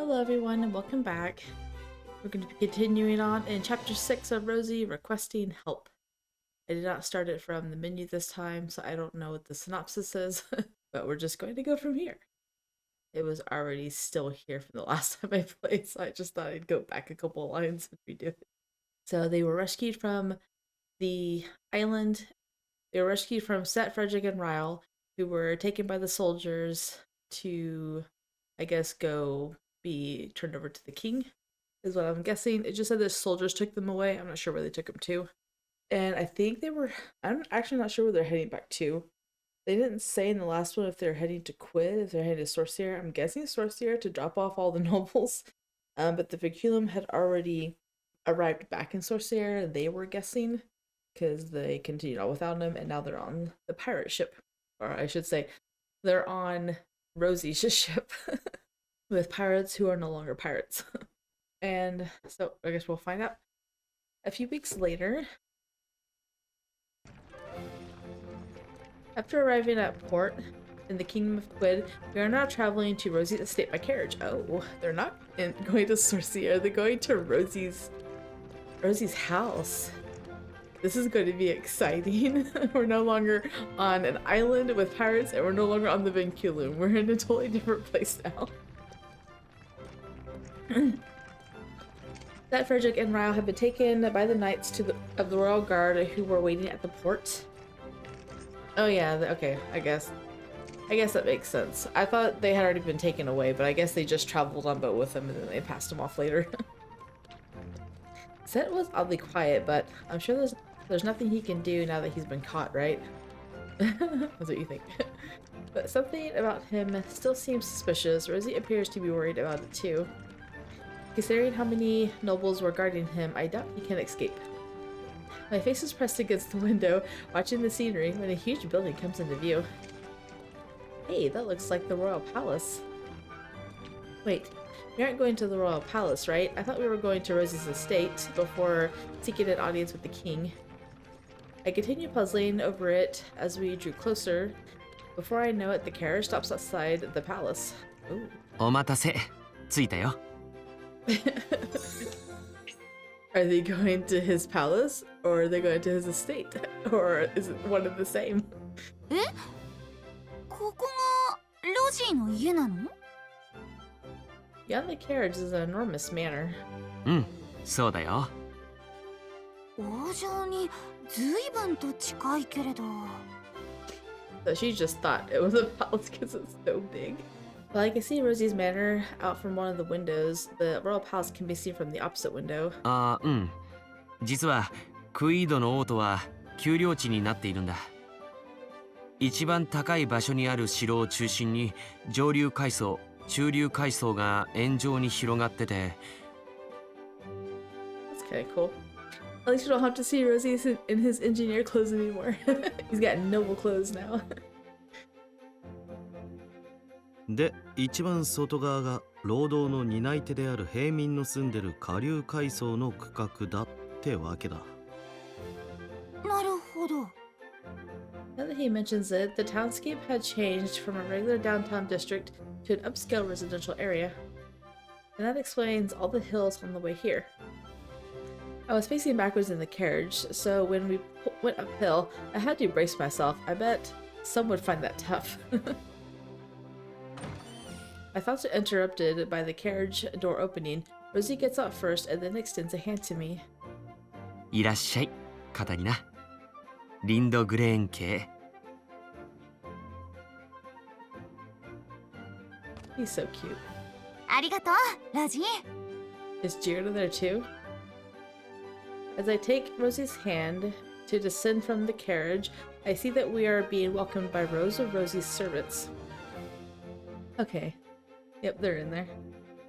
Hello everyone and welcome back. We're going to be continuing on in chapter 6 of Rozy requesting help. I did not start it from the menu this time, so I don't know what the synopsis is, but we're just going to go from here. It was already still here from the last time I played, so I just thought I'd go back a couple lines and redo it. So they were rescued from the island. They were rescued from Set, Frederick, and Ryle, who were taken by the soldiers to, I guess, go be turned over to the king, is what I'm guessing. It just said the soldiers took them away. I'm not sure where they took them to. And I think I'm actually not sure where they're heading back to. They didn't say in the last one if they're heading to Quid, if they're heading to Sorcier. I'm guessing Sorcier to drop off all the nobles. But the Vinculum had already arrived back in Sorcier, they were guessing, because they continued on without him, and now they're on the pirate ship. Or I should say, they're on Rozy's ship. With pirates who are no longer pirates. And so I guess we'll find out a few weeks later. After arriving at port in the Kingdom of Quid, we are now traveling to Rozy's estate by carriage. Oh, they're not going to Sorcier, they're going to Rozy's house. This is going to be exciting. We're no longer on an island with pirates, and we're no longer on the Vinculum. We're in a totally different place now. That Frederick and Ryle had been taken by the knights of the Royal Guard who were waiting at the port. Oh yeah, okay, I guess that makes sense. I thought they had already been taken away, but I guess they just traveled on boat with them and then they passed them off later. Set was oddly quiet, but I'm sure there's nothing he can do now that he's been caught, right? That's what you think. But something about him still seems suspicious. Rozy appears to be worried about it too. Considering how many nobles were guarding him, I doubt he can escape. My face is pressed against the window, watching the scenery, when a huge building comes into view. Hey, that looks like the Royal Palace. Wait, we aren't going to the Royal Palace, right? I thought we were going to Rozy's estate before seeking an audience with the king. I continue puzzling over it as we drew closer. Before I know it, the carriage stops outside the palace. Ooh. お待たせ。着いたよ。Are they going to his palace, or are they going to his estate? Or is it one and the same? え？ここがロジーの家なの？ Beyond the carriage is an enormous manor. うん、そうだよ。王城に随分と近いけれど。So she just thought it was a palace because it's so big. Well, I can see Rozy's manor out from one of the windows. The royal palace can be seen from the opposite window. ああ、うん。実はクイードの王都は丘陵地になっているんだ。一番高い場所にある城を中心に上流階層、中流階層が円状に広がってて。That's kind of cool. At least you don't have to see Rozy in his engineer clothes anymore. He's got noble clothes now. で、一番外側が労働の担い手である平民の住んでる下流階層の区画だってわけだ。なるほど。Now that he mentions it, the townscape had changed from a regular downtown district to an upscale residential area. And that explains all the hills on the way here. I was facing backwards in the carriage, so when we went uphill, I had to brace myself. I bet some would find that tough. My thoughts are interrupted by the carriage door opening. Rozy gets out first and then extends a hand to me. いらっしゃい、カタリナ。リンドグレーン系。He's so cute. ありがとう、ロジー。Is Giorno there too? As I take Rozy's hand to descend from the carriage, I see that we are being welcomed by rows of Rozy's servants. Okay. Yep, they're in there.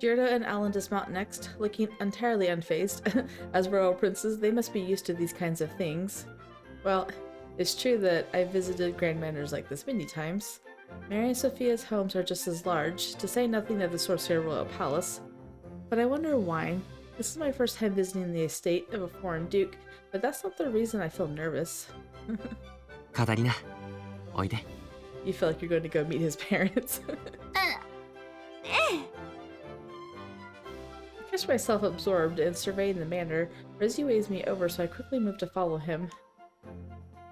Giorno and Alan dismount next, looking entirely unfazed. As royal princes, they must be used to these kinds of things. Well, it's true that I've visited grand manors like this many times. Mary and Sophia's homes are just as large, to say nothing of the Sorcier Royal Palace. But I wonder why. This is my first time visiting the estate of a foreign duke, but that's not the reason I feel nervous. カタリナ、おいで。You feel like you're going to go meet his parents. catch myself absorbed in surveying the manor, Rozy waves me over, so I quickly move to follow him.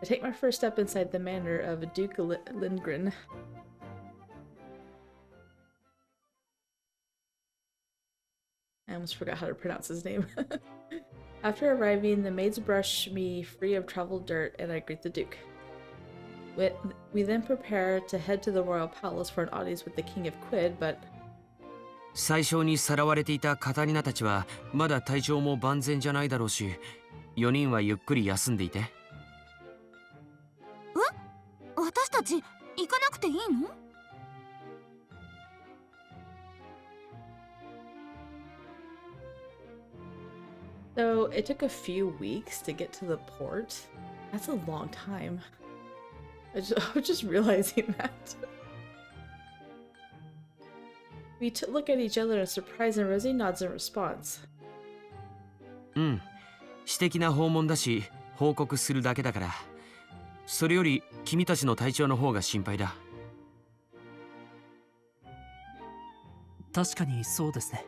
I take my first step inside the manor of Duke Lindgren. I almost forgot how to pronounce his name. After arriving, the maids brush me free of traveled dirt and I greet the Duke. We then prepare to head to the royal palace for an audience with the king of Quid, but 最初にさらわれていたカタリナたちはまだ体調も万全じゃないだろうし、4人はゆっくり休んでいて。私たち行かなくていいのthough it took a few weeks to get to the port. That's a long time. I was just realizing that. We look at each other in surprise and Rozy nods in response. うん、私的な訪問だし、報告するだけだから。それより君たちの体調の方が心配だ。確かにそうですね。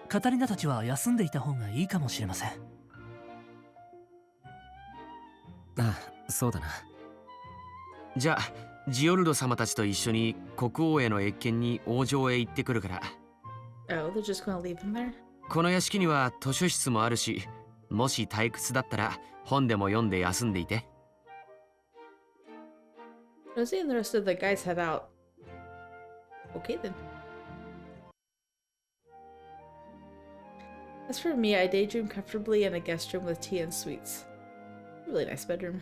カタリナたちは休んでいた方がいいかもしれません。あ、そうだな。じゃあ、ジオルド様たちと一緒に国王への謁見に王城へ行ってくるから。Oh, they're just gonna leave him there? この屋敷には図書室もあるし、もし退屈だったら本でも読んで休んでいて。Rozy and the rest of the guys head out. Okay then. As for me, I daydream comfortably in a guest room with tea and sweets. Really nice bedroom.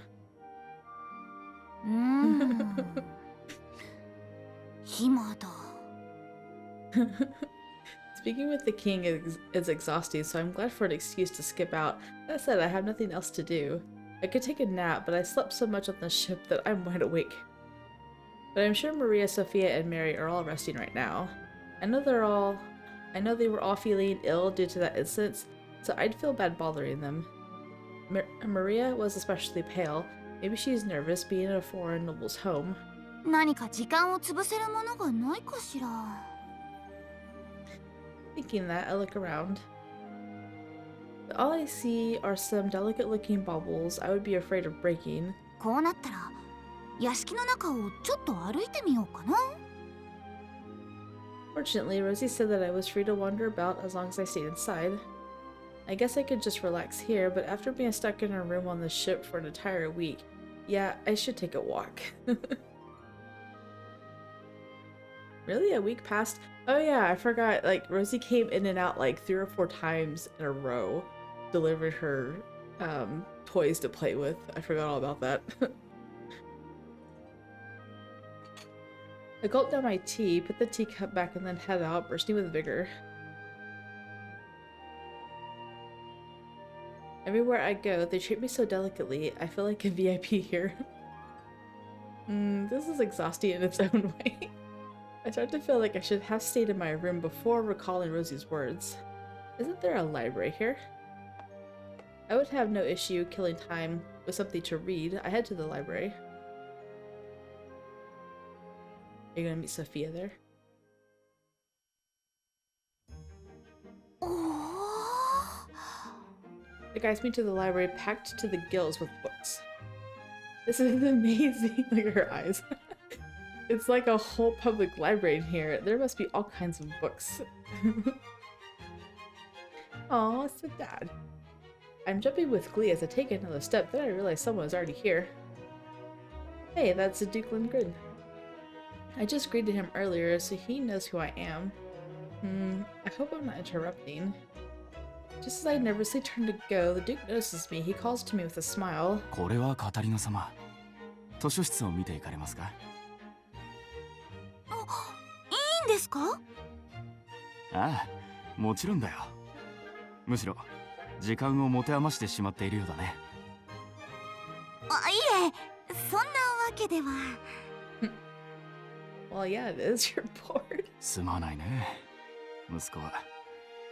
暇だ。 Speaking with the king is exhausting, so I'm glad for an excuse to skip out. That said, I have nothing else to do. I could take a nap, but I slept so much on the ship that I'm wide awake. But I'm sure Maria, Sophia, and Mary are all resting right now. I know they were all feeling ill due to that incident, so I'd feel bad bothering them. Maria was especially pale. Maybe she's nervous being in a foreign noble's home. 何か時間を潰せるものがないかしら。Thinking that, I look around. But all I see are some delicate-looking baubles I would be afraid of breaking. こうなったら屋敷の中をちょっと歩いてみようかな。Fortunately, Rozy said that I was free to wander about as long as I stayed inside. I guess I could just relax here, but after being stuck in a room on the ship for an entire week, yeah, I should take a walk. Really? A week passed? Oh yeah, I forgot, like, Rozy came in and out like 3 or 4 times in a row, delivered her toys to play with. I forgot all about that. I gulped down my tea, put the teacup back, and then head out, bursting with vigor. Everywhere I go, they treat me so delicately. I feel like a VIP here. This is exhausting in its own way. I start to feel like I should have stayed in my room before recalling Rozy's words. Isn't there a library here? I would have no issue killing time with something to read. I head to the library. Are you gonna meet Sophia there? The guys meet to the library packed to the gills with books. This is amazing. Look at her eyes. It's like a whole public library in here. There must be all kinds of books. Aw, so sad. I'm jumping with glee as I take another step, then I realize someone is already here. Hey, that's Duke Lindgren. I just greeted him earlier, so he knows who I am. I hope I'm not interrupting. Just as I nervously turn to go, the Duke notices me. He calls to me with a smile. これはカタリナ様。図書室を見て行かれますか？いいんですか？ああ、もちろんだよ。むしろ時間を持て余してしまっているようだね。あ、いえ、そんなわけでは。Well, yeah, it is. You're bored. すまないね。息子は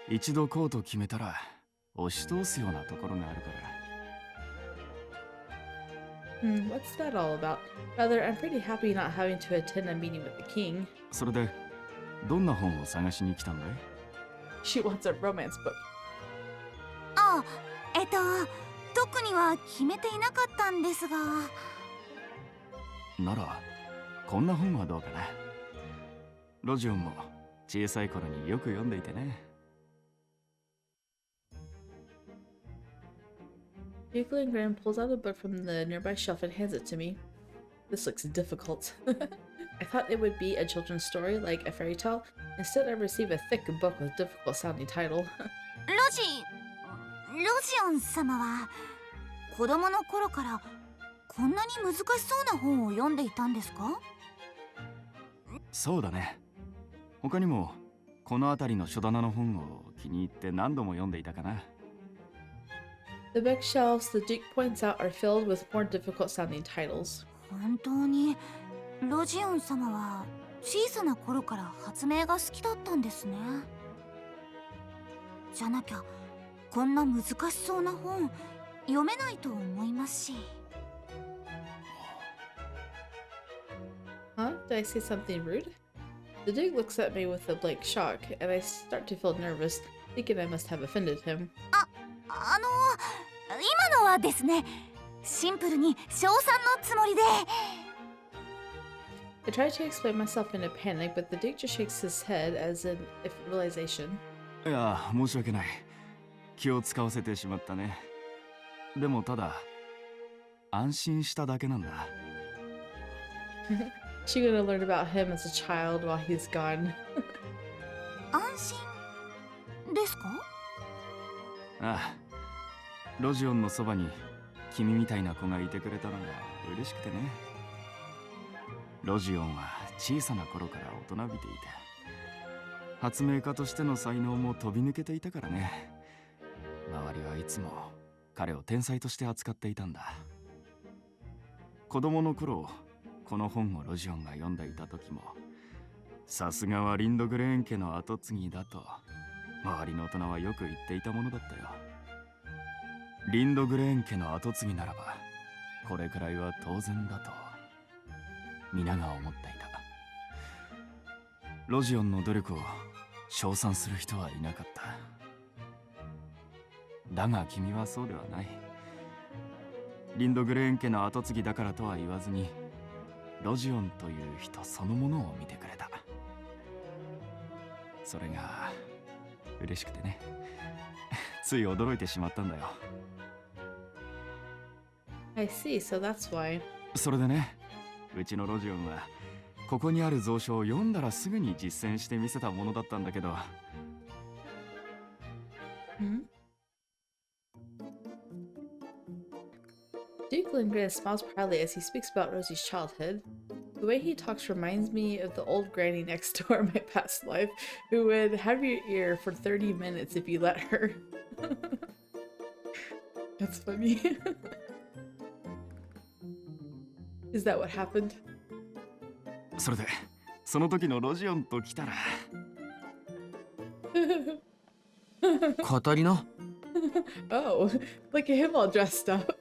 一度こうと決めたら押し通すようなところがあるから。What's that all about? Rather, I'm pretty happy not having to attend a meeting with the king. それでどんな本を探しに来たんだい？ She wants a romance book. あ、特には決めていなかったんですが。ならこんな本はどうかな。ロジオンも小さい頃によく読んでいてね。Duke Lindgren pulls out a book from the nearby shelf and hands it to me. This looks difficult. I thought it would be a children's story like a fairy tale. Instead, I receive a thick book with difficult sounding title. ロジオン様は子供の頃からこんなに難しそうな本を読んでいたんですか？そうだね。他にもこの辺りの書棚の本を気に入って何度も読んでいたかな。The bookshelves the Duke points out are filled with more difficult sounding titles. 本当にロジオン様は小さな頃から発明が好きだったんですね。じゃなきゃこんな難しそうな本読めないと思いますし。Huh? Did I say something rude? The Duke looks at me with a blank shock, and I start to feel nervous, thinking I must have offended him. 今のはですね、シンプルに称賛のつもりで。I try to explain myself in a panic, but the Duke just shakes his head as in if realization. いや、申し訳ない。気を使わせてしまったね。でもただ安心しただけなんだ。She's gonna learn about him as a child while he's gone. 安心ですか？ああ、ロジオンのそばに君みたいな子がいてくれたのが嬉しくてね。ロジオンは小さな頃から大人びていて、発明家としての才能も飛び抜けていたからね。周りはいつも彼を天才として扱っていたんだ。子供の頃この本をロジオンが読んでいた時も、さすがはリンドグレーン家の跡継ぎだと周りの大人はよく言っていたものだったよ。リンドグレーン家の跡継ぎならばこれくらいは当然だと皆が思っていた。ロジオンの努力を称賛する人はいなかった。だが君はそうではない。リンドグレーン家の跡継ぎだからとは言わずに、ロジオンという人そのものを見てくれた。それが嬉しくてね。つい驚いてしまったんだよ。I see, so that's why. それでね、うちのロジオンはここにある蔵書を読んだらすぐに実践してみせたものだったんだけど。Hmm? Duke Lindgren smiles proudly as he speaks about Rosie's childhood. The way he talks reminds me of the old granny next door in my past life, who would have your ear for 30 minutes if you let her. That's funny. Is that what happened? それでその時のロジオンと来たら。カタリナ Oh, look at him all dressed up.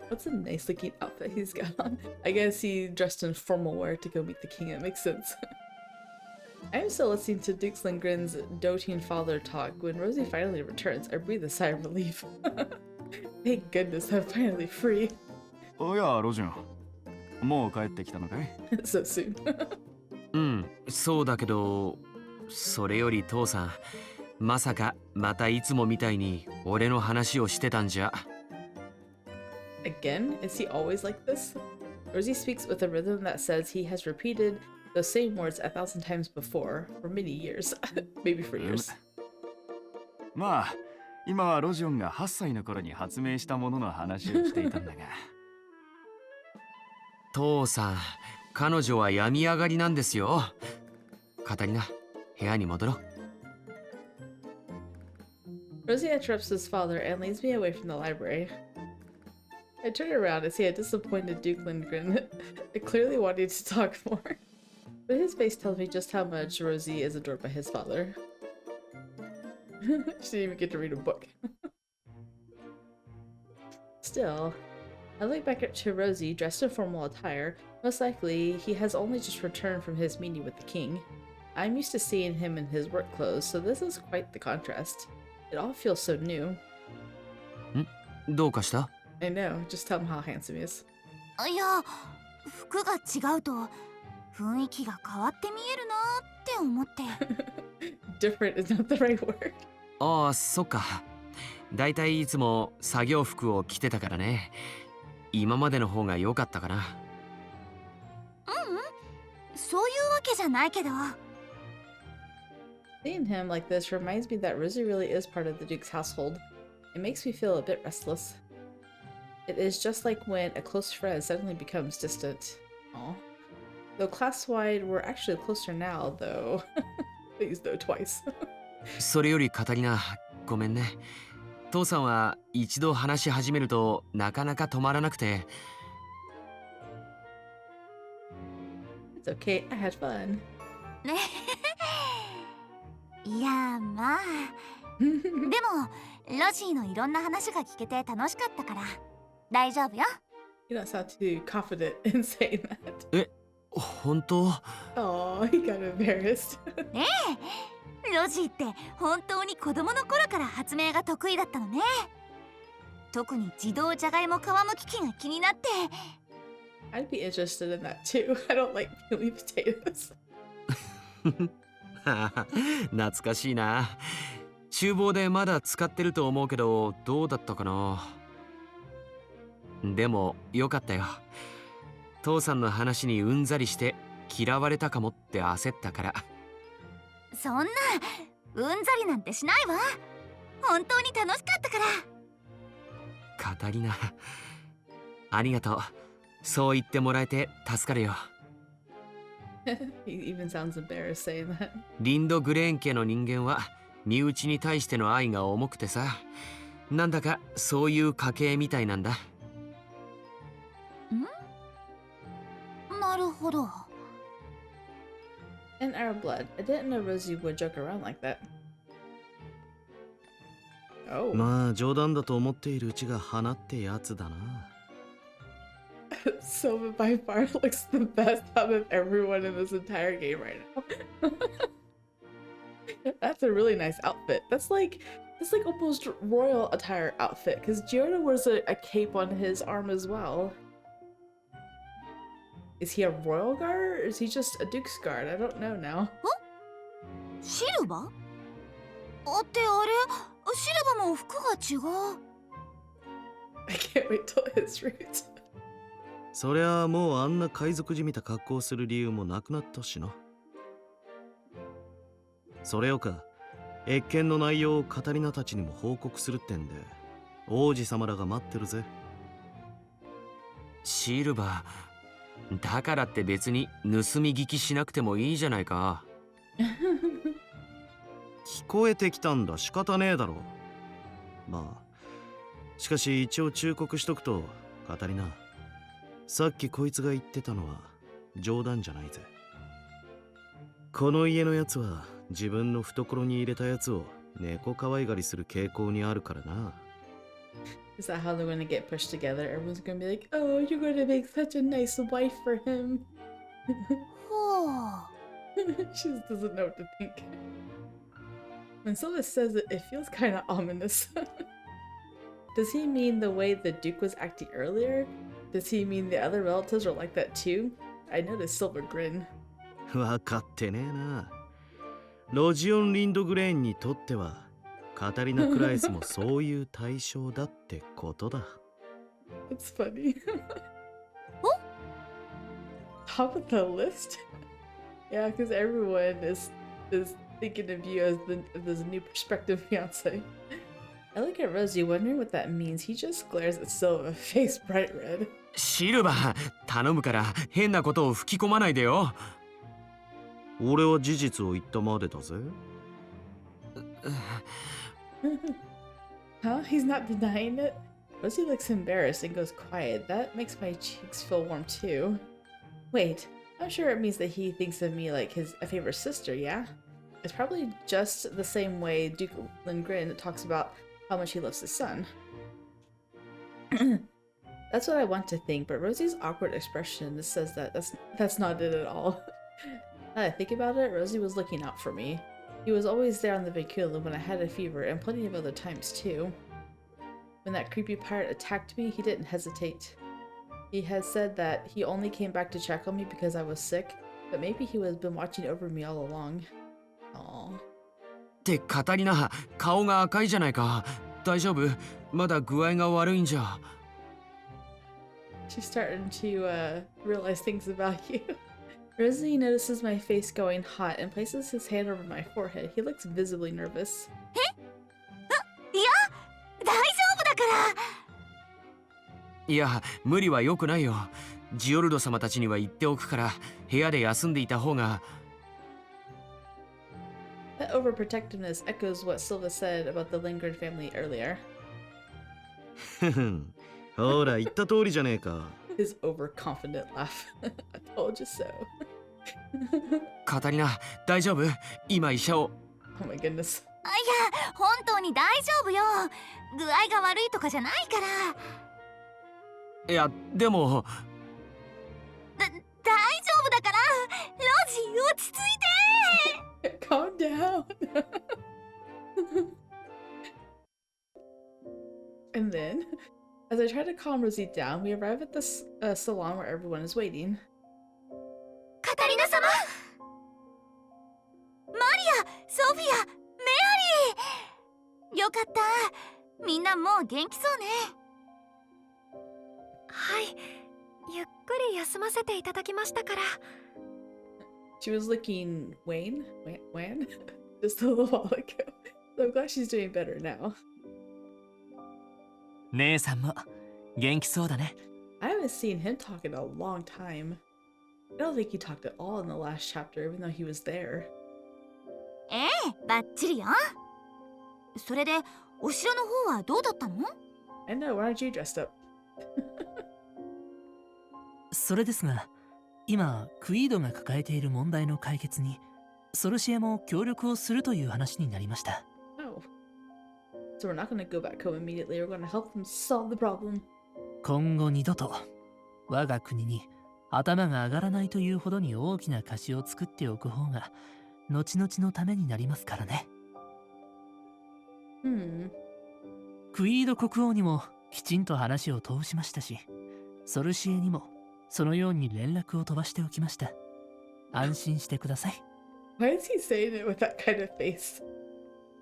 That's a nice looking outfit he's got on. I guess he dressed in formal wear to go meet the king. That makes sense. I'm still listening to Duke Lindgren's doting father talk. When Rosie finally returns, I breathe a sigh of relief. Thank goodness I'm finally free. おや、ロジオン。もう帰ってきたのかい？ So soon. うん、そうだけど、それより父さん、まさかまたいつもみたいに俺の話をしてたんじゃ。Again? Is he always like this? Rosie speaks with a rhythm that says he has repeated those same words 1,000 times before, for many years. Maybe for years. まあ、今はロジオンが8歳の頃に発明したものの話をしていたんだが。父さん、彼女は病み上がりなんですよ。カタリナ、部屋に戻ろう。Rosie interrupts his father and leads me away from the library. I turn around and see a disappointed Duke Lindgren, clearly wanting to talk more. But his face tells me just how much Rosie is adored by his father. She didn't even get to read a book. Still, I look back up to Rosie dressed in formal attire. Most likely, he has only just returned from his meeting with the king. I'm used to seeing him in his work clothes, so this is quite the contrast. It all feels so new. どうかした？ I know, just tell him how handsome he is. いや、服が違うと雰囲気が変わって見えるなって思って。Different is not the right word. ああ、そっか。だいたいいつも作業服を着てたからね。今までの方が良かったかな。そういうわけじゃないけど。Seeing him like this reminds me that Rosie really is part of the Duke's household. It makes me feel a bit restless. It is just like when a close friend suddenly becomes distant. Aw. Though class-wide, we're actually closer now, though. They used though twice. それよりカタリナ、ごめんね。父さんは一度話し始めるとなかなか止まらなくて。It's okay, I had fun. いや、まあ。でも、ロジーのいろんな話が聞けて楽しかったから大丈夫よ。You don't sound too confident in saying that. え、本当？ Oh, he got embarrassed. ロジーって本当に子供の頃から発明が得意だったのね。特に自動じゃがいも皮むき器が気になって。I'd be interested in that too. I don't like peely potatoes. 懐かしいな。厨房でまだ使ってると思うけど、どうだったかな。でもよかったよ。父さんの話にうんざりして嫌われたかもって焦ったから。そんなうんざりなんてしないわ。本当に楽しかったから。カタリナ、ありがとう。そう言ってもらえて助かるよ。He even sounds embarrassed saying that. リンド・グレーン家の人間は身内に対しての愛が重くてさ、なんだかそういう家系みたいなんだ。なるほど。In our blood, I didn't know Rosie would joke around like that. Oh. まあ冗談だと思っているうちが花ってやつだな。Sova by far looks the best out of everyone in this entire game right now. That's a really nice outfit. That's like almost royal attire outfit because Giorno wears a cape on his arm as well. Is he a royal guard or is he just a duke's guard? I don't know now. シルバー？ってあれ？シルバーも服が違う。I can't wait till his roots. そりゃもうあんな海賊じみた格好をする理由もなくなったしな。それよか、謁見の内容をカタリナたちにも報告するってんで、王子様らが待ってるぜ。シルバー、だからって別に盗み聞きしなくてもいいじゃないか。聞こえてきたんだ、仕方ねえだろう。まあしかし一応忠告しとくと、カタリナ、さっきこいつが言ってたのは冗談じゃないぜ。この家のやつは自分の懐に入れたやつを猫可愛がりする傾向にあるからな。Is that how they're gonna get pushed together? Everyone's gonna be like, oh, you're gonna make such a nice wife for him. ほう。She just doesn't know what to think. When Sylvia says it, it feels kind of ominous. Does he mean the way the Duke was acting earlier? Does he mean the other relatives are like that too? I noticed Silver grin. わかってねえな。ロジオン・リンドグレーンにとってはカタリナ・クライスもそういう対象だってことだ。It's funny. Top of the list? Yeah, because everyone is thinking of you as this new prospective fiance. I look at Rosie wondering what that means. He just glares at Silva, face bright red. シルバー、頼むから変なことを吹き込まないでよ。俺は事実を言ったまでだぜ。Huh? He's not denying it? Rosie looks embarrassed and goes quiet. That makes my cheeks feel warm too. Wait, I'm sure it means that he thinks of me like a favorite sister, yeah? It's probably just the same way Duke Lindgren talks about how much he loves his son. That's what I want to think, but Rosie's awkward expression says that that's not it at all. Now that I think about it, Rozy was looking out for me. He was always there on the Vicula when I had a fever, and plenty of other times too. When that creepy pirate attacked me, he didn't hesitate. He has said that he only came back to check on me because I was sick, but maybe he was been watching over me all along. Aww. ってカタリナ、顔が赤いじゃないか。大丈夫？まだ具合が悪いんじゃ。She's starting to realize things about you. Rozy notices my face going hot and places his hand over my forehead. He looks visibly nervous. いや、大丈夫だから。いや、無理は良くないよ。ジオルド様たちには言っておくから、部屋で休んでいた方が。That overprotectiveness echoes what Silva said about the Lingard family earlier. ほら、言った通りじゃねえか。His overconfident laugh. I told you so. カタリナ、大丈夫？今医者を。Oh my goodness. いや、本当に大丈夫よ。具合が悪いとかじゃないから。いや、でも。大丈夫だから。ロジ、落ち着いて。Calm down. And then, as I try to calm Rozy down, we arrive at the salon where everyone is waiting. カタリナ様、マリア、ソフィア、メアリー。よかった。みんなもう元気そうね。はい、ゆっくり休ませていただきましたから。She was licking Wayne just a little while ago. So I'm glad she's doing better now. 姉さんも元気そうだね。I haven't seen him talk in a long time. I don't think he talked at all in the last chapter, even though he was there. ええ、バッチリよ。それで、お城の方はどうだったの？ I know, why aren't you dressed up? それですが、今クイードが抱えている問題の解決にソルシエも協力をするという話になりました。Oh. So we're not going to go back home immediately. We're going to help them solve the problem. 今後二度と我が国に頭が上がらないというほどに大きな貸しを作っておく方が後々のためになりますからね。クイード国王にもきちんと話を通しましたし、ソルシエにもそのように連絡を飛ばしておきました。安心してください。Why is he saying it with that kind of face?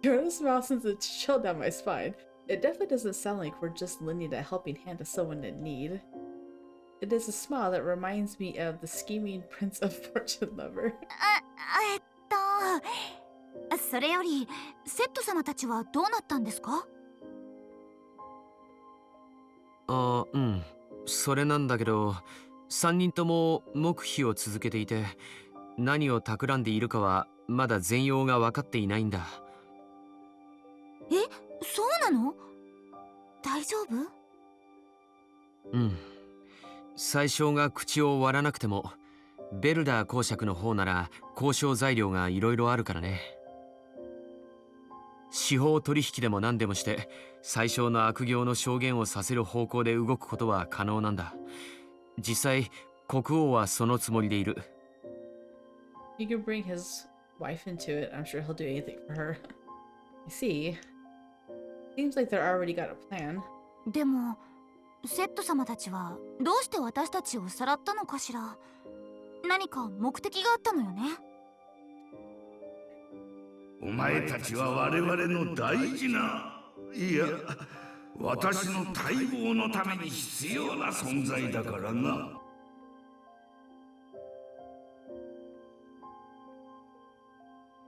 Your smile sends a chill down my spine. It definitely doesn't sound like we're just lending a helping hand to someone in need. It is a smile that reminds me of the scheming Prince of Fortune Lover. それより、セット様たちはどうなったんですか？うん。それなんだけど、3人とも黙秘を続けていて、何を企んでいるかはまだ全容が分かっていないんだ。え、そうなの？大丈夫？うん。最初が口を割らなくても、ベルダー公爵の方なら交渉材料がいろいろあるからね。司法取引でも何でもして最小の悪行の証言をさせる方向で動くことは可能なんだ。実際国王はそのつもりでいる。You can bring his wife into it. I'm sure he'll do anything for her. I see. Seems like they're already got a plan. でも、セット様たちはどうして私たちをさらったのかしら。何か目的があったのよね。お前たちは我々の大事な、いや、私の待望のために必要な存在だからな。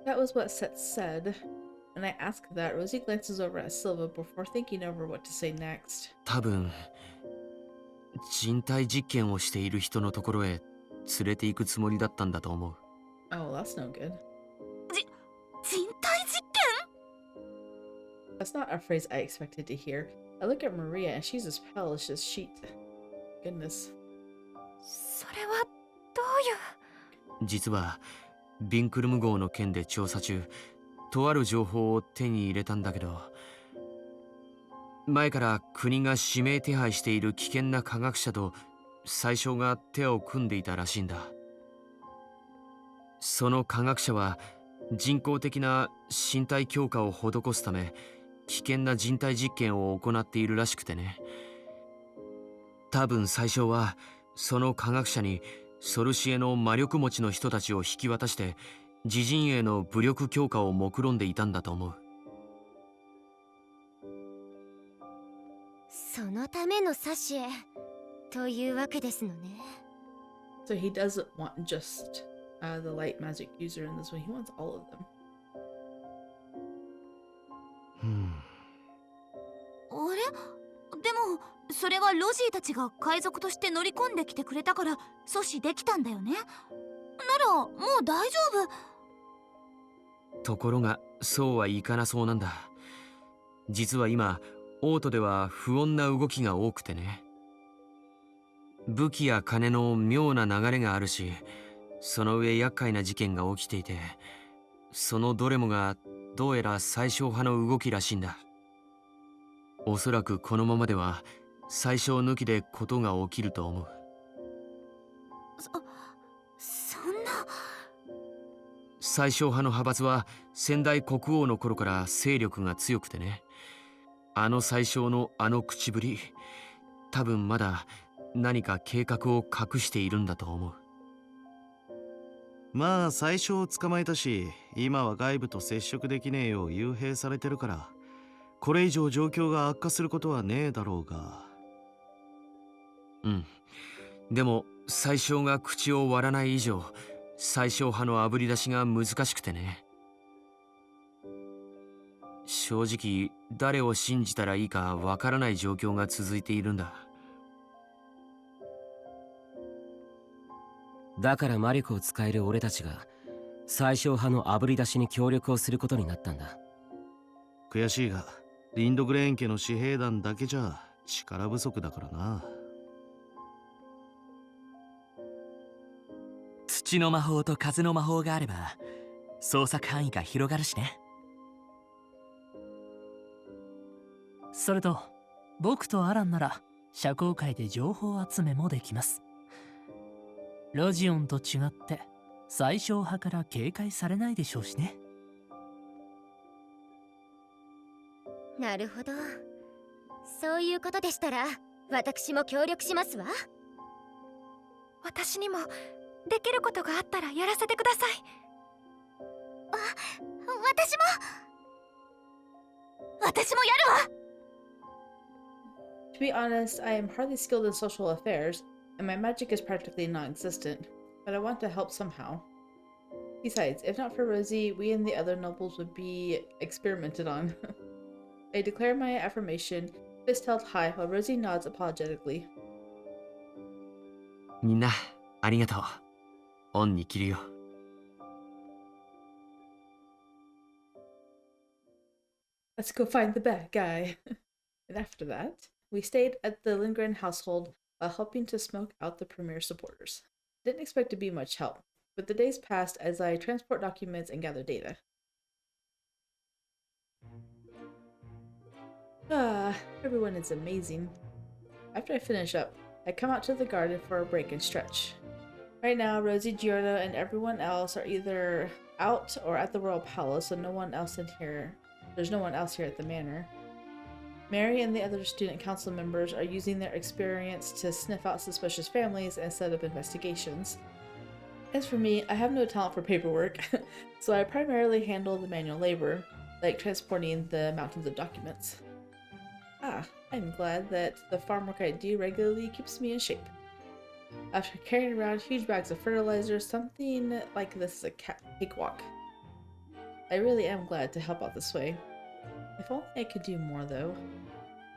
That was what Set said. When I ask that, Rozy glances over at Silva before thinking over what to say next. 多分人体実験をしている人のところへ連れて行くつもりだったんだと思う。Oh, that's no good. 人体実験？ That's not a phrase I expected to hear. I look at Maria and she's as pale as this sheet. Goodness. それはどういう？実はビンクルム号の件で調査中、とある情報を手に入れたんだけど、前から国が指名手配している危険な科学者と最初が手を組んでいたらしいんだ。その科学者は人工的な身体強化を施すため危険な人体実験を行っているらしくてね。多分最初はその科学者にソルシエの魔力持ちの人たちを引き渡して自陣営の武力強化を目論んでいたんだと思う。そのためのサシエというわけですのね。 So he doesn't want just the light magic user in this one. He wants all of them. あれでもそれはロジーたちが海賊として乗り込んできてくれたから阻止できたんだよね。ならもう大丈夫。ところがそうはいかなそうなんだ。実は今オートでは不穏な動きが多くてね。武器や金の妙な流れがあるし、その上厄介な事件が起きていて、そのどれもがどうやら最小派の動きらしいんだ。おそらくこのままでは最小抜きでことが起きると思う。そんな。最小派の派閥は先代国王の頃から勢力が強くてね。あの最小のあの口ぶり、多分まだ何か計画を隠しているんだと思う。まあ最初を捕まえたし、今は外部と接触できねえよう幽閉されてるから、これ以上状況が悪化することはねえだろうが。うん。でも最小が口を割らない以上、最小派のあぶり出しが難しくてね。正直誰を信じたらいいかわからない状況が続いているんだ。だから魔力を使える俺たちが最小派のあぶり出しに協力をすることになったんだ。悔しいがリンドグレーン家の私兵団だけじゃ力不足だからな。土の魔法と風の魔法があれば捜索範囲が広がるしね。それと僕とアランなら社交界で情報集めもできます。ロジオンと違って最小派から警戒されないでしょうしね。なるほど、そういうことでしたら私も協力しますわ。私にもできることがあったらやらせてください。私もやるわ。 To be honest, I am hardly skilled in social affairs, and my magic is practically non-existent, but I want to help somehow. Besides, if not for Rozy, we and the other nobles would be experimented on. I declare my affirmation, fist held high, while Rozy nods apologetically. みんなありがとう。恩に着るよ。Let's go find the bad guy. And after that, we stayed at the Lindgren household while helping to smoke out the premier supporters. Didn't expect to be much help, but the days passed as I transport documents and gather data. Everyone is amazing. After I finish up, I come out to the garden for a break and stretch. Right now, Rozy, Giorno, and everyone else are either out or at the royal palace, so no one else in here. There's no one else here at the manor. Mary and the other student council members are using their experience to sniff out suspicious families and set up investigations. As for me, I have no talent for paperwork, so I primarily handle the manual labor, like transporting the mountains of documents. I'm glad that the farm work I do regularly keeps me in shape. After carrying around huge bags of fertilizer, something like this is a cakewalk. I really am glad to help out this way. If only I could do more though.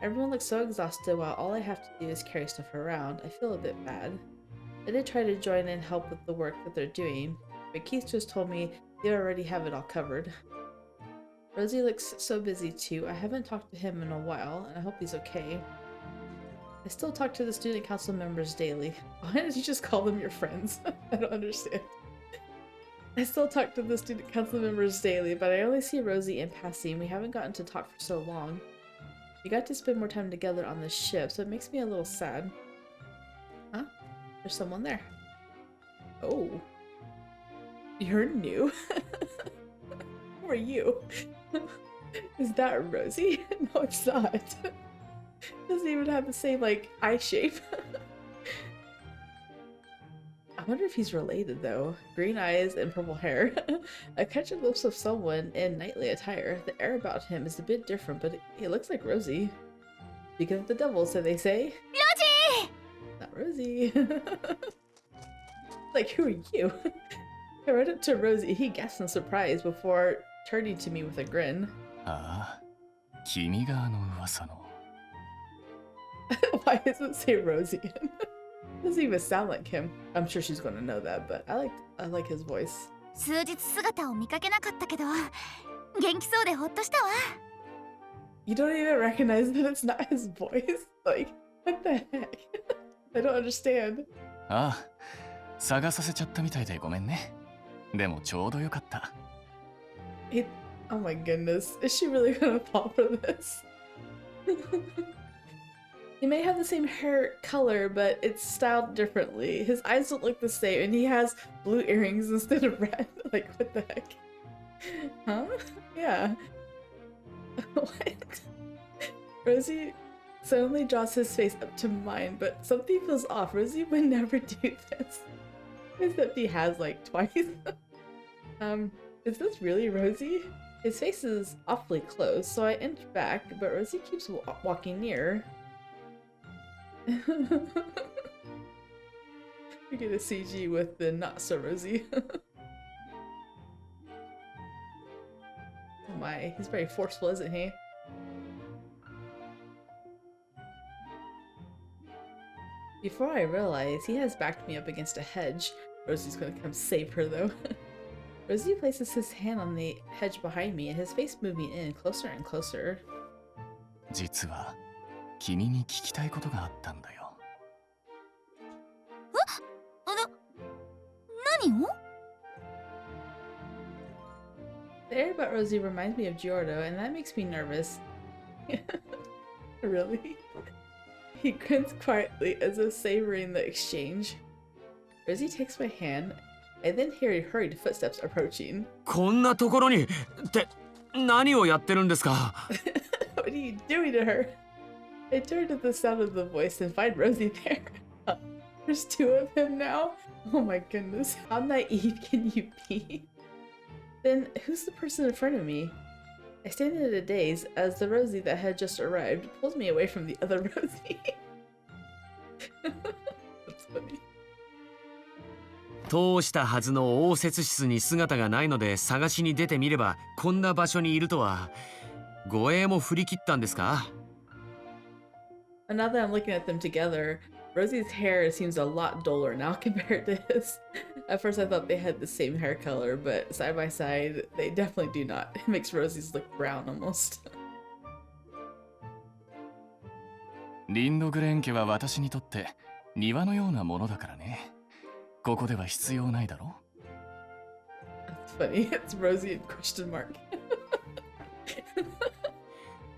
Everyone looks so exhausted while all I have to do is carry stuff around. I feel a bit bad. I did try to join in and help with the work that they're doing, but Keith just told me they already have it all covered. Rozy looks so busy too. I haven't talked to him in a while, and I hope he's okay. I still talk to the student council members daily. Why did you just call them your friends? I don't understand. I still talk to the student council members daily, but I only see Rozy in passing. We haven't gotten to talk for so long. We got to spend more time together on this ship, so it makes me a little sad. Huh? There's someone there. Oh. You're new? Who are you? Is that Rozy? No, it's not. Doesn't even have the same, like, eye shape. I wonder if he's related, though. Green eyes and purple hair. I catch a glimpse of someone in knightly attire. The air about him is a bit different, but he looks like Rozy. Speaking of the devil, so they say. Rozy! Not Rozy. Like, who are you? I ran up to Rozy. He gasped in surprise before turning to me with a grin. ああ、君があの噂の。Why does it say Rozy? Doesn't even sound like him. I'm sure she's gonna know that, but I like his voice. 数日姿を見かけなかったけど、元気そうでほっとしたわ。You don't even recognize that it's not his voice? Like, what the heck? I don't understand. ああ、探させちゃったみたいでごめんね。でもちょうどよかった。Oh my goodness. Is she really gonna fall for this? He may have the same hair color, but it's styled differently. His eyes don't look the same, and he has blue earrings instead of red. Like, what the heck? Huh? Yeah. What? Rozy suddenly draws his face up to mine, but something feels off. Rozy would never do this. Except he has, like, twice. Is this really Rozy? His face is awfully close, so I inch back, but Rozy keeps walking near. We get a CG with the not so Rozy. Oh my, he's very forceful, isn't he? Before I realize, he has backed me up against a hedge. Rozy's gonna come save her though. Rozy places his hand on the hedge behind me and his face moving in closer and closer. 実は君に聞きたいことがあったんだよ。何を？ The air about Rozy reminds me of Giordo, and that makes me nervous. Really? He grins quietly as if savoring the exchange. Rozy takes my hand. I then hear hurried footsteps approaching. こんなところにって何をやってるんですか？ What are you doing to her? I turn to the sound of the voice and find Rozy there. There's two of him now? Oh my goodness. How naive can you be? Then who's the person in front of me? I stand in a daze as the Rozy that had just arrived pulls me away from the other Rozy. That's funny. 通したはずの応接室に姿がないので探しに出てみればこんな場所にいるとは。護衛も振り切ったんですか？ And now that I'm looking at them together, Rozy's hair seems a lot duller now compared to his. At first I thought they had the same hair color, but side by side, they definitely do not. It makes Rozy's look brown almost. リンドグレン家は私にとって庭のようなものだからね。ここでは必要ないだろ？ That's funny. It's Rozy in question mark.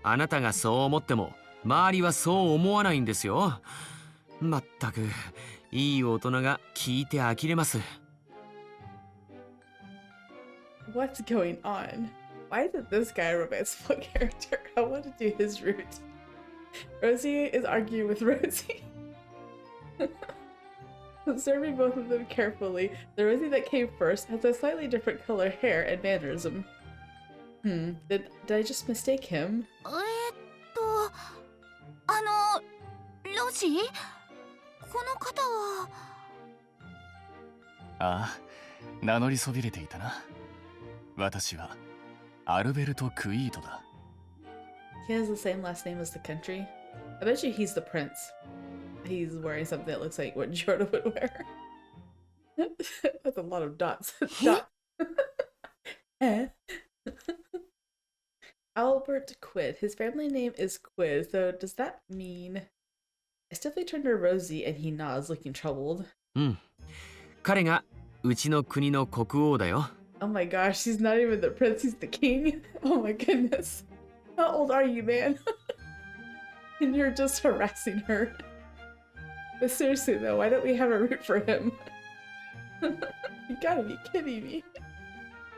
あなたがそう思っても周りはそう思わないんですよ。まったくいい大人が聞いて呆れます。What's going on? Why isn't this guy a romanceable character? I want to do his route. Rozy is arguing with Rozy. Observing both of them carefully, the Rozy that came first has a slightly different color hair and mannerism. Did I just mistake him? ロジー？この方は。ああ、名乗りそびれていたな。私はアルベルト・クイードだ。He has the same last name as the country. I bet you he's the prince. He's wearing something that looks like what Jordan would wear. That's a lot of dots. Dots. Albert Quid. His family name is Quid, so does that mean... I stiffly turn to Rozy and he nods, looking troubled. 彼がうちの国の国王だよ。 Oh my gosh, he's not even the prince, he's the king. Oh my goodness. How old are you, man? And you're just harassing her. But seriously though, why don't we have a route for him? You gotta be kidding me.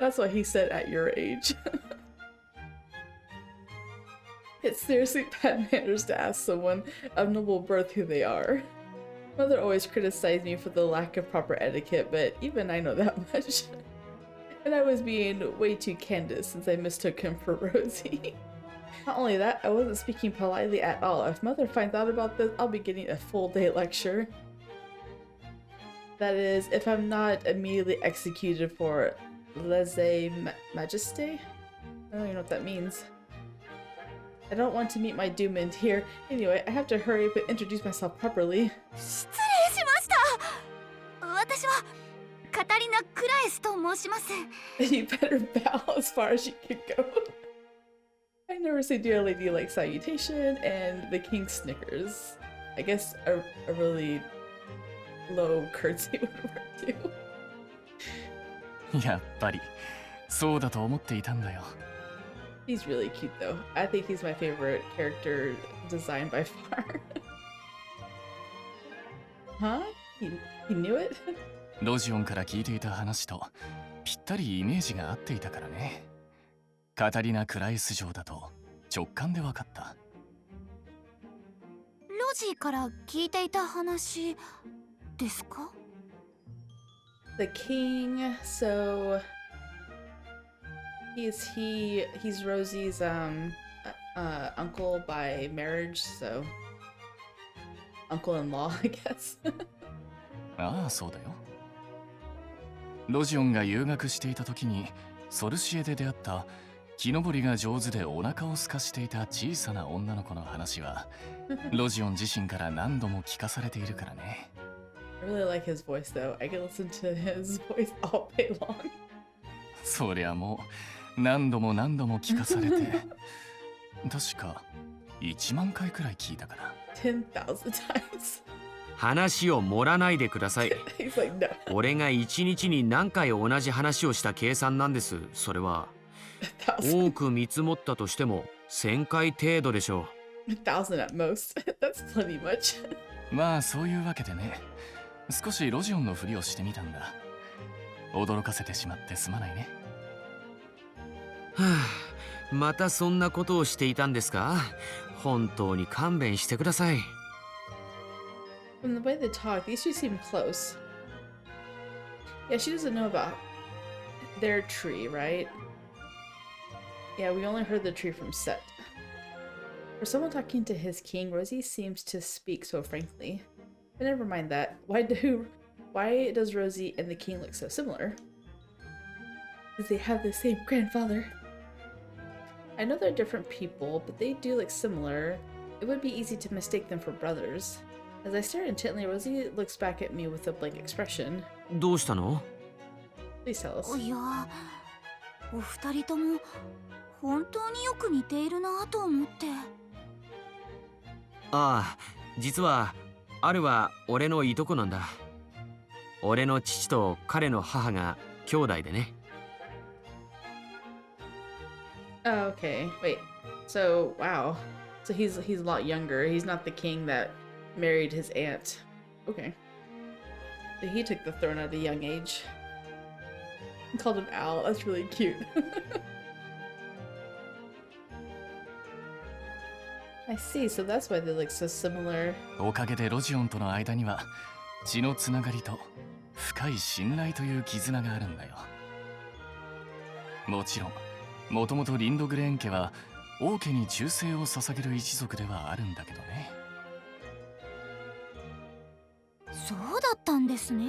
That's what he said at your age. It's seriously bad manners to ask someone of noble birth who they are. Mother always criticized me for the lack of proper etiquette, but even I know that much. And I was being way too candid since I mistook him for Rozy. Not only that, I wasn't speaking politely at all. If Mother finds out about this, I'll be getting a full day lecture. That is, if I'm not immediately executed for lèse-majesté? I don't even know what that means. I don't want to meet my doom end here. Anyway, I have to hurry up and introduce myself properly. 失礼しました。私はカタリナ・クラエスと申します。You better bow as far as you can go. I never say dear lady like salutation, and the king snickers. I guess a really low curtsy would work too. やっぱりそうだと思っていたんだよ。He's really cute though. I think he's my favorite character design by far. Huh? He knew it? ロジオンから聞いていた話とぴったりイメージが合っていたからね。カタリナ・クラエス城だと直感で分かった。ロジーから聞いていた話ですか？ The king, so he's Rosy's uncle by marriage, so uncle-in-law, I guess. ああ、そうだよ。ロジオンが留学していた時にソルシエで出会った木登りが上手でお腹を空かしていた小さな女の子の話はロジオン自身から何度も聞かされているからね。I really like his voice though. I can listen to his voice all day long. そりゃもう何度も何度も聞かされて確か1万回くらい聞いたかな。10,000 times. 話を盛らないでください。He's like, no. 俺が1日に何回同じ話をした計算なんです。それは多く見積もったとしても1000回程度でしょう。1,000 at most. That's plenty much. まあそういうわけでね、少しロジオンのふりをしてみたんだ。驚かせてしまってすまないね。はあ、またそんなことをしていたんですか？本当に勘弁してください。From the way they talk, these two seem close. Yeah, she doesn't know about their tree, right? Yeah, we only heard the tree from Set. For someone talking to his king, Rozy seems to speak so frankly. But never mind that. Why does Rozy and the king look so similar? Because they have the same grandfather. I know they're different people, but they do look similar. It would be easy to mistake them for brothers. As I stare intently, Rozy looks back at me with a blank expression. どうしたの？ Please tell us. いや、お二人とも本当によく似ているなと思って。ああ、実はあるは俺のいとこなんだ。俺の父と彼の母が兄弟でね。Oh, okay. Wait. So, wow. So he's a lot younger. He's not the king that married his aunt. Okay. So he took the throne at a young age. He called him Al. That's really cute. I see. So that's why they look so similar. おかげでロジオンとの間には血のつながりと深い信頼という絆があるんだよ。もちろん、もともとリンドグレーン家は王家に忠誠を捧げる一族ではあるんだけどね。そうだったんですね。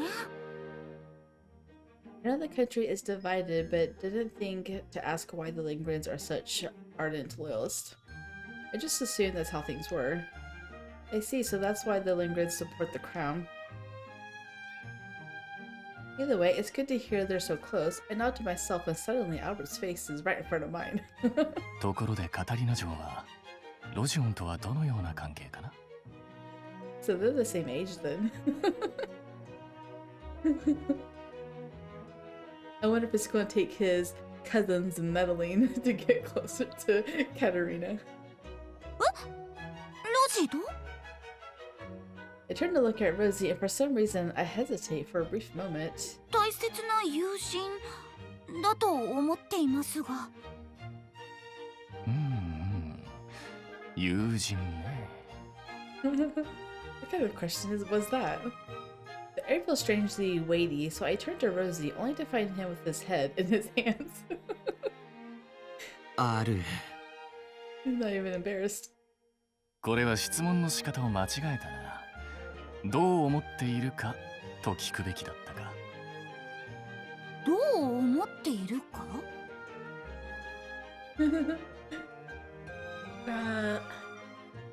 I know the country is divided, but didn't think to ask why the Lingrens are such ardent loyalists. I just assumed that's how things were. I see, so that's why the Lingrens support the crown. Either way, it's good to hear they're so close. I nod to myself and suddenly Albert's face is right in front of mine. ところでカタリナ城はロジオンとはどのような関係かな？ So they're the same age then. I wonder if it's going to take his cousins meddling to get closer to Catarina. ロジーと？ I turn to look at Rozy, and for some reason I hesitate for a brief moment. 大切な友人だと思っていますが。友人ね。What kind of question was that? The air feels strangely weighty, so I turned to Rosie, only to find him with his head in his hands. ある。 He's not even embarrassed. これは質問の仕方を間違えたな。どう思っているかと聞くべきだったか。どう思っているか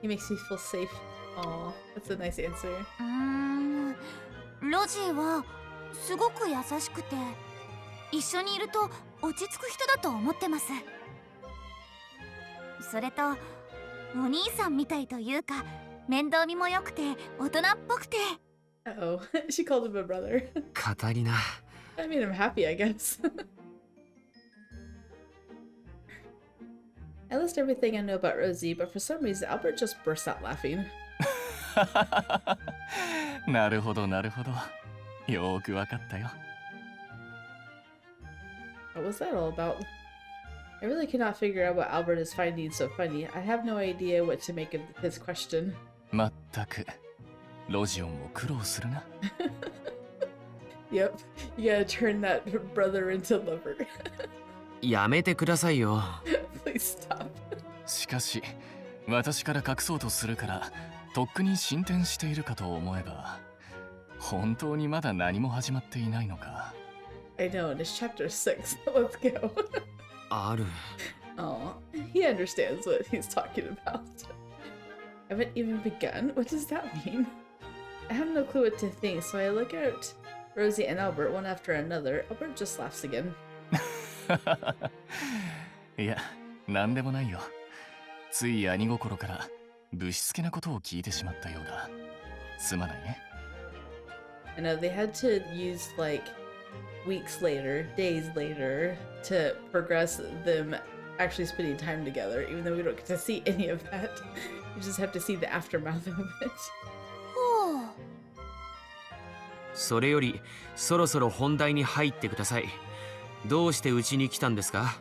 ？He makes me feel safe. Aw, that's a nice answer. ロジーはすごく優しくて、一緒にいると落ち着く人だと思ってます。それとお兄さんみたいというか、面倒見も良くて大人っぽくて。Uh-oh, she called him a brother. カタリナ。 That made him happy, I guess. I list everything I know about Rosie, but for some reason Albert just burst out laughing. なるほどなるほど。よーくわかったよ。What was that all about? I really cannot figure out what Albert is finding so funny. I have no idea what to make of his question. まったく、ロジオンも苦労するな。Yep, you gotta turn that brother into lover. やめてくださいよ。Please stop. しかし、私から隠そうとするから、とっくに進展しているかと思えば、本当にまだ何も始まっていないのか。I know, it's chapter 6. Let's go. ある。 Aw, he understands what he's talking about. I haven't even begun? What does that mean? I have no clue what to think, so I look at Rosie and Albert one after another. Albert just laughs again. いや、なんでもないよ。つい兄心からぶしつけなことを聞いてしまったようだ。すまないね。I know they had to use like weeks later, days later to progress them actually spending time together, even though we don't get to see any of that. You just have to see the aftermath of it. ほう。それよりそろそろ本題に入ってください。どうしてうちに来たんですか？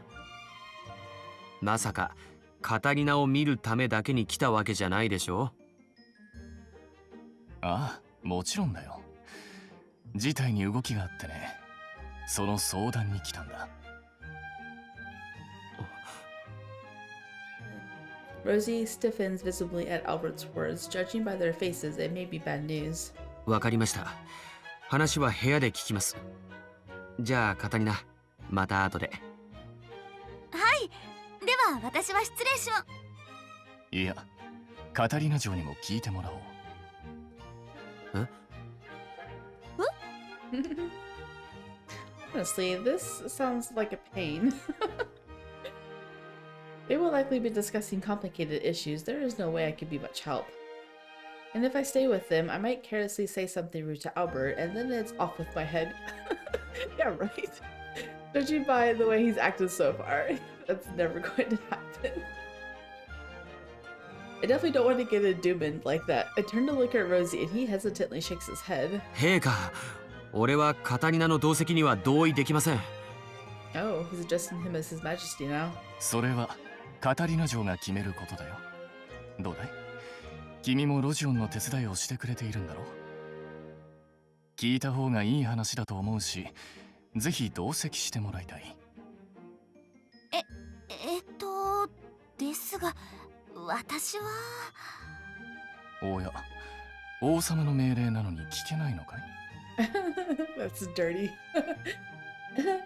まさかカタリナを見るためだけに来たわけじゃないでしょ？ああ、もちろんだよ。事態に動きがあってね。その相談に来たんだ。Rosie stiffens visibly at Albert's words. Judging by their faces, it may be bad news. わかりました。話は部屋で聞きます。じゃあカタリナ、また後で。はい。では私は失礼します。いや、カタリナ嬢にも聞いてもらおう。Honestly, this sounds like a pain. They will likely be discussing complicated issues. There is no way I could be much help. And if I stay with them, I might carelessly say something rude to Albert, and then it's off with my head. Yeah, right. Judging by the way he's acted so far, that's never going to happen. I definitely don't want to get a Dooman like that. I turn to look at Rosie, and he hesitantly shakes his head. 陛下、俺はカタリナの同席には同意できません。Oh, he's addressing him as His Majesty now. それはカタリナ嬢が決めることだよ。どうだい？君もロジオンの手伝いをしてくれているんだろう？聞いた方がいい話だと思うし、ぜひ同席してもらいたい。ですが、私は。おや、王様の命令なのに聞けないのかい？ That's dirty.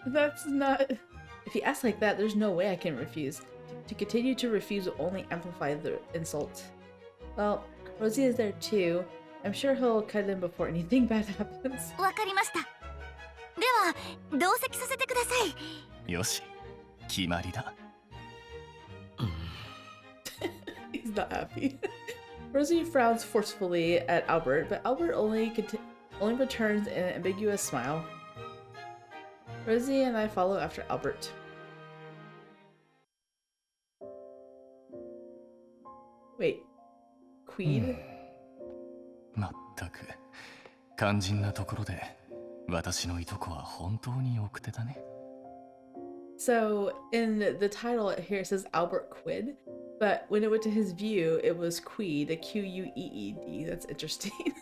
That's not... If you ask like that, there's no way I can refuse. To continue to refuse will only amplify the insult. Well, Rosie is there too. I'm sure he'll cut in before anything bad happens. わかりました。では、同席させてください。よし、決まりだ。He's not happy. Rosie frowns forcefully at Albert, but Albert only returns an ambiguous smile. Rosie and I follow after Albert. Wait, Quid? まったく肝心なところで私のいとこは本当に奥手だね。So in the title here it says Albert Quid, but when it went to his view, it was Queed, Queed. That's interesting.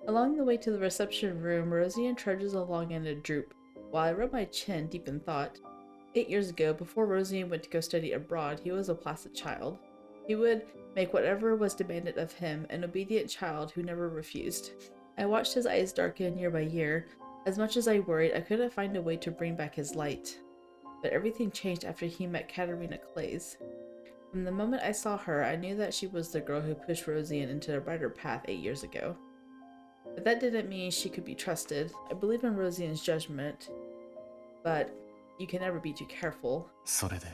Along the way to the reception room, Rosie trudges along in a droop, while I rub my chin deep in thought. 8 years ago, before Rosie went to go study abroad, he was a placid child. He would make whatever was demanded of him, an obedient child who never refused. I watched his eyes darken year by year. As much as I worried, I couldn't find a way to bring back his light. But everything changed after he met Catarina Clays. From the moment I saw her, I knew that she was the girl who pushed Rosie into a brighter path 8 years ago. But that didn't mean she could be trusted. I believe in Rosian's judgment, but you can never be too careful. それで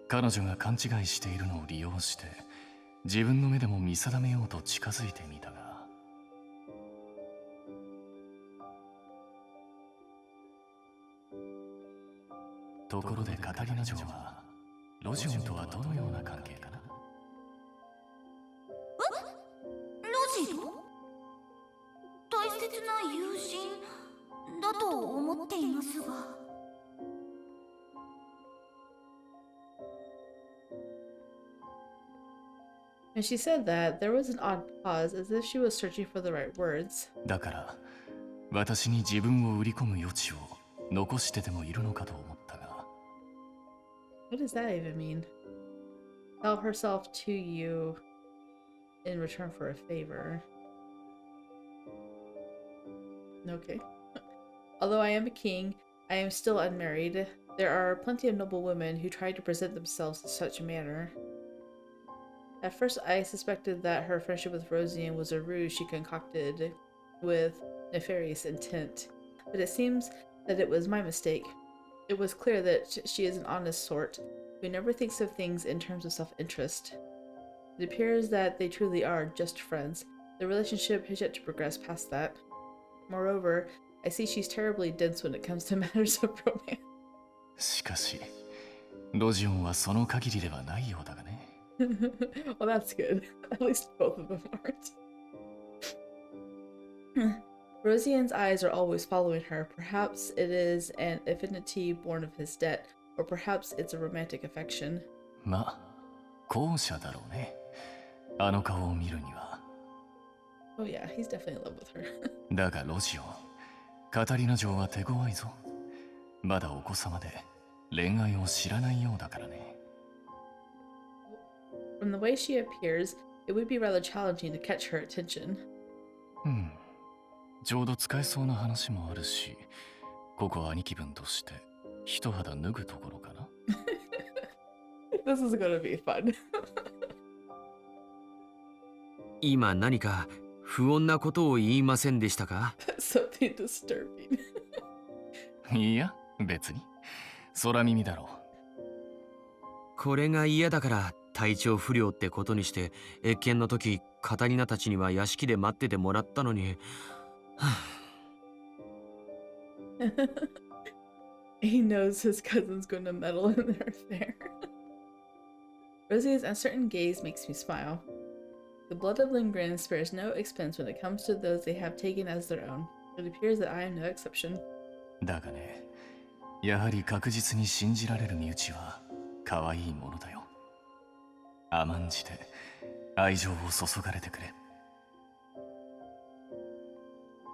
彼女が勘違いしているのを利用して自分の目でも見定めようと近づいてみたが。ところでカタリナ嬢はロジオンとはどのような関係かな？ロジーと大切な友人だと思っていますが。When she said that, there was an odd pause, as if she was searching for the right words. だから私に自分を売り込む余地を残してでもいるのかと思ったが。What does that even mean? Sell herself to you in return for a favor. Okay. Although I am a king, I am still unmarried. There are plenty of noble women who try to present themselves in such a manner. At first, I suspected that her friendship with Rosian was a ruse she concocted with nefarious intent, but it seems that it was my mistake. It was clear that she is an honest sort, who never thinks of things in terms of self-interest. It appears that they truly are just friends. The relationship has yet to progress past that. Moreover, I see she's terribly dense when it comes to matters of romance. しかしロジオンはその限りではないようだがね。Well, that's good. At least both of them aren't. Rosian's eyes are always following her. Perhaps it is an affinity born of his debt, or perhaps it's a romantic affection. まあ後者だろうね。あの顔を見るには。Oh yeah, he's definitely in love with her. だがロジオン、カタリナ嬢は手強いぞ。まだお子様で恋愛を知らないようだからね。From the way she appears, it would be rather challenging to catch her attention. ちょうど使えそうな話もあるし、ここ兄貴分として一肌脱ぐところかな。This is gonna be fun. 今何か不穏なことを言いませんでしたか？ Something disturbing. いや、別に。空耳だろう。これが嫌だから体調不良ってことにして謁見の時カタリナたちには屋敷で待っててもらったのに。He knows his cousin's gonna meddle in their affair. Rosie's uncertain gaze makes me smile. The blood of Lindgren spares no expense when it comes to those they have taken as their own. It appears that I am no exception. だがね、やはり確実に信じられる身内は可愛いものだよ。甘んじて愛情を注がれてくれ。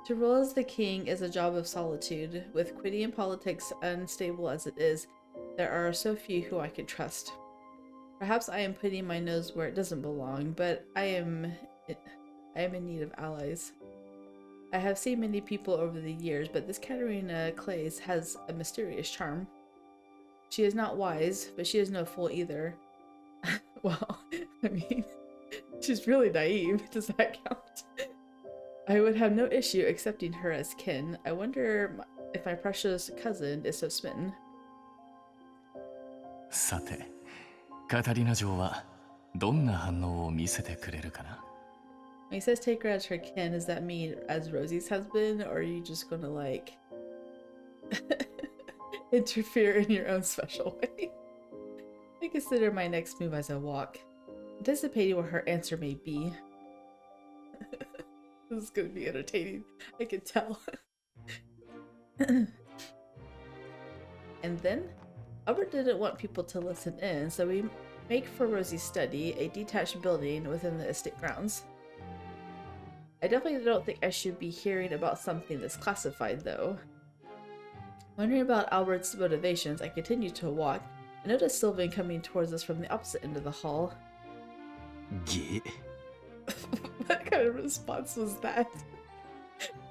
To rule as the king is a job of solitude. With Quidian politics unstable as it is, there are so few who I can trust. Perhaps I am putting my nose where it doesn't belong, but I am in need of allies. I have seen many people over the years, but this Catarina Clays has a mysterious charm. She is not wise, but she is no fool either. Well, I mean, she's really naive. Does that count? I would have no issue accepting her as kin. I wonder if my precious cousin is so smitten. さて、カタリナ嬢はどんな反応を見せてくれるかな？ When he says take her as her kin, does that mean as Rosie's husband, or are you just gonna like interfere in your own special way? I consider my next move as a walk, anticipating what her answer may be. This is gonna be entertaining, I can tell. And then, Albert didn't want people to listen in, so we make for Rozy's study a detached building within the estate grounds. I definitely don't think I should be hearing about something that's classified, though. Wondering about Albert's motivations, I continued to walk and noticed Sylvan coming towards us from the opposite end of the hall. Gee. What kind of response was that?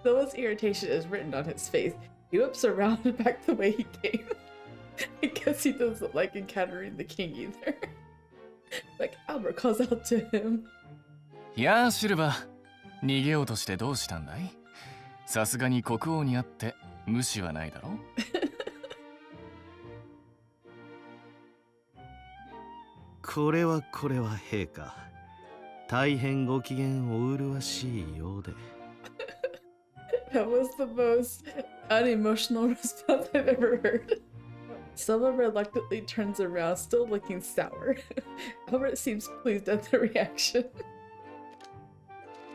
Sylvan's irritation is written on his face. He whips around and back the way he came. I guess he doesn't like encountering the king either. Like, Albert calls out to him. やあシルバー、逃げようとしてどうしたんだい？さすがに国王に会って無視はないだろ？これは陛下。大変ご機嫌お麗しいようで。That was the most unemotional response I've ever heard. Silva reluctantly turns around, still looking sour. Albert seems pleased at the reaction.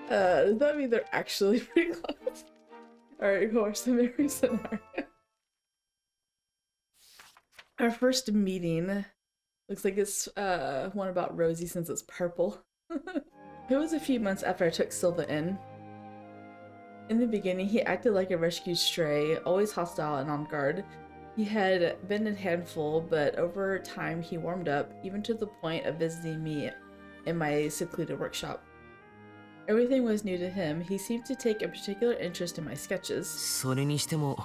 Does that mean they're actually pretty close? Alright, go watch the Mary scenario. Our first meeting looks like it's one about Rozy since it's purple. It was a few months after I took Silva in. In the beginning, he acted like a rescued stray, always hostile and on guard. He had been a handful, but over time he warmed up, even to the point of visiting me in my secluded workshop. Everything was new to him. He seemed to take a particular interest in my sketches. それにしても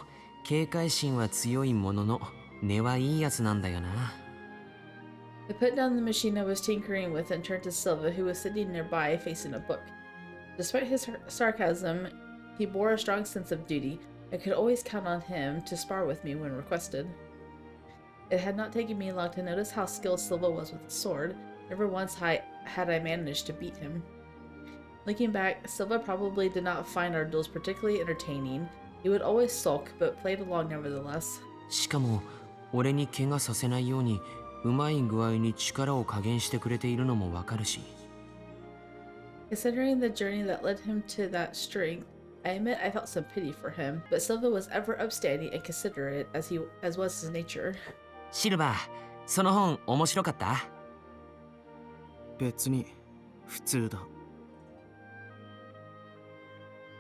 警戒心は強いものの根はいいやつなんだよな。I put down the machine I was tinkering with and turned to Silva, who was sitting nearby facing a book. Despite his sarcasm, he bore a strong sense of duty. I could always count on him to spar with me when requested. It had not taken me long to notice how skilled Silva was with the sword. Never once had I managed to beat him. Looking back, Silva probably did not find our duels particularly entertaining. He would always sulk, but played along nevertheless. しかも俺に怪我させないようにうまい具合に力を加減してくれているのもわかるし。Considering the journey that led him to that strength, I admit I felt some pity for him, but Silva was ever upstanding and considerate as was his nature. シルバー、その本面白かった？別に普通だ。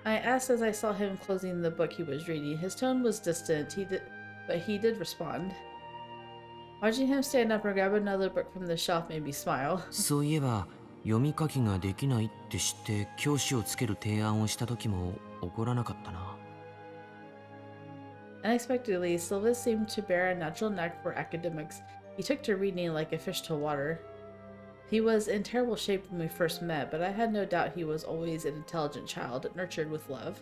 I asked as I saw him closing the book he was reading. His tone was distant, but he did respond. Watching him stand up and grab another book from the shelf made me smile. そういえば読み書きができないって知って教師をつける提案をした時も怒らなかったな。Unexpectedly, Silva seemed to bear a natural knack for academics. He took to reading like a fish to water. He was in terrible shape when we first met, but I had no doubt he was always an intelligent child, nurtured with love.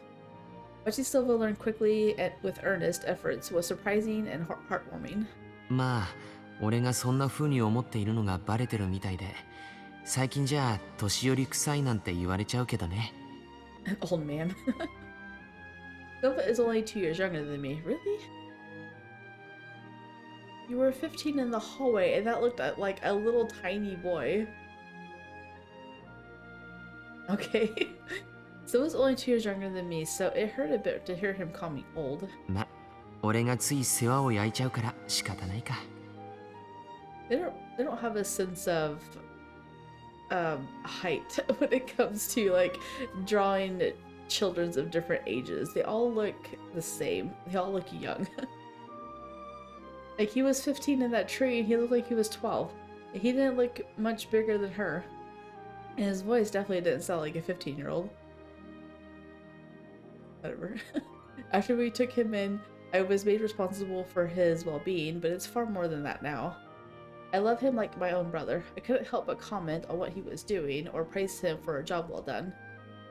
Watching Silva learn quickly and with earnest efforts was surprising and heartwarming. まあ俺がそんな風に思っているのがバレてるみたいで、最近じゃ年寄り臭いなんて言われちゃうけどね。An old man. Silva is only 2 years younger than me. Really? You were 15 in the hallway, and that looked like a little tiny boy. Okay. Silva's only 2 years younger than me, so it hurt a bit to hear him call me old. ま、俺がつい世話を焼いちゃうから仕方ないか。They don't have a sense of height when it comes to like drawing children of different ages. They all look the same. They all look young. Like he was 15 in that tree and he looked like he was 12. He didn't look much bigger than her. And his voice definitely didn't sound like a 15-year-old. Whatever. After we took him in, I was made responsible for his well-being, but it's far more than that now. I love him like my own brother. I couldn't help but comment on what he was doing or praise him for a job well done.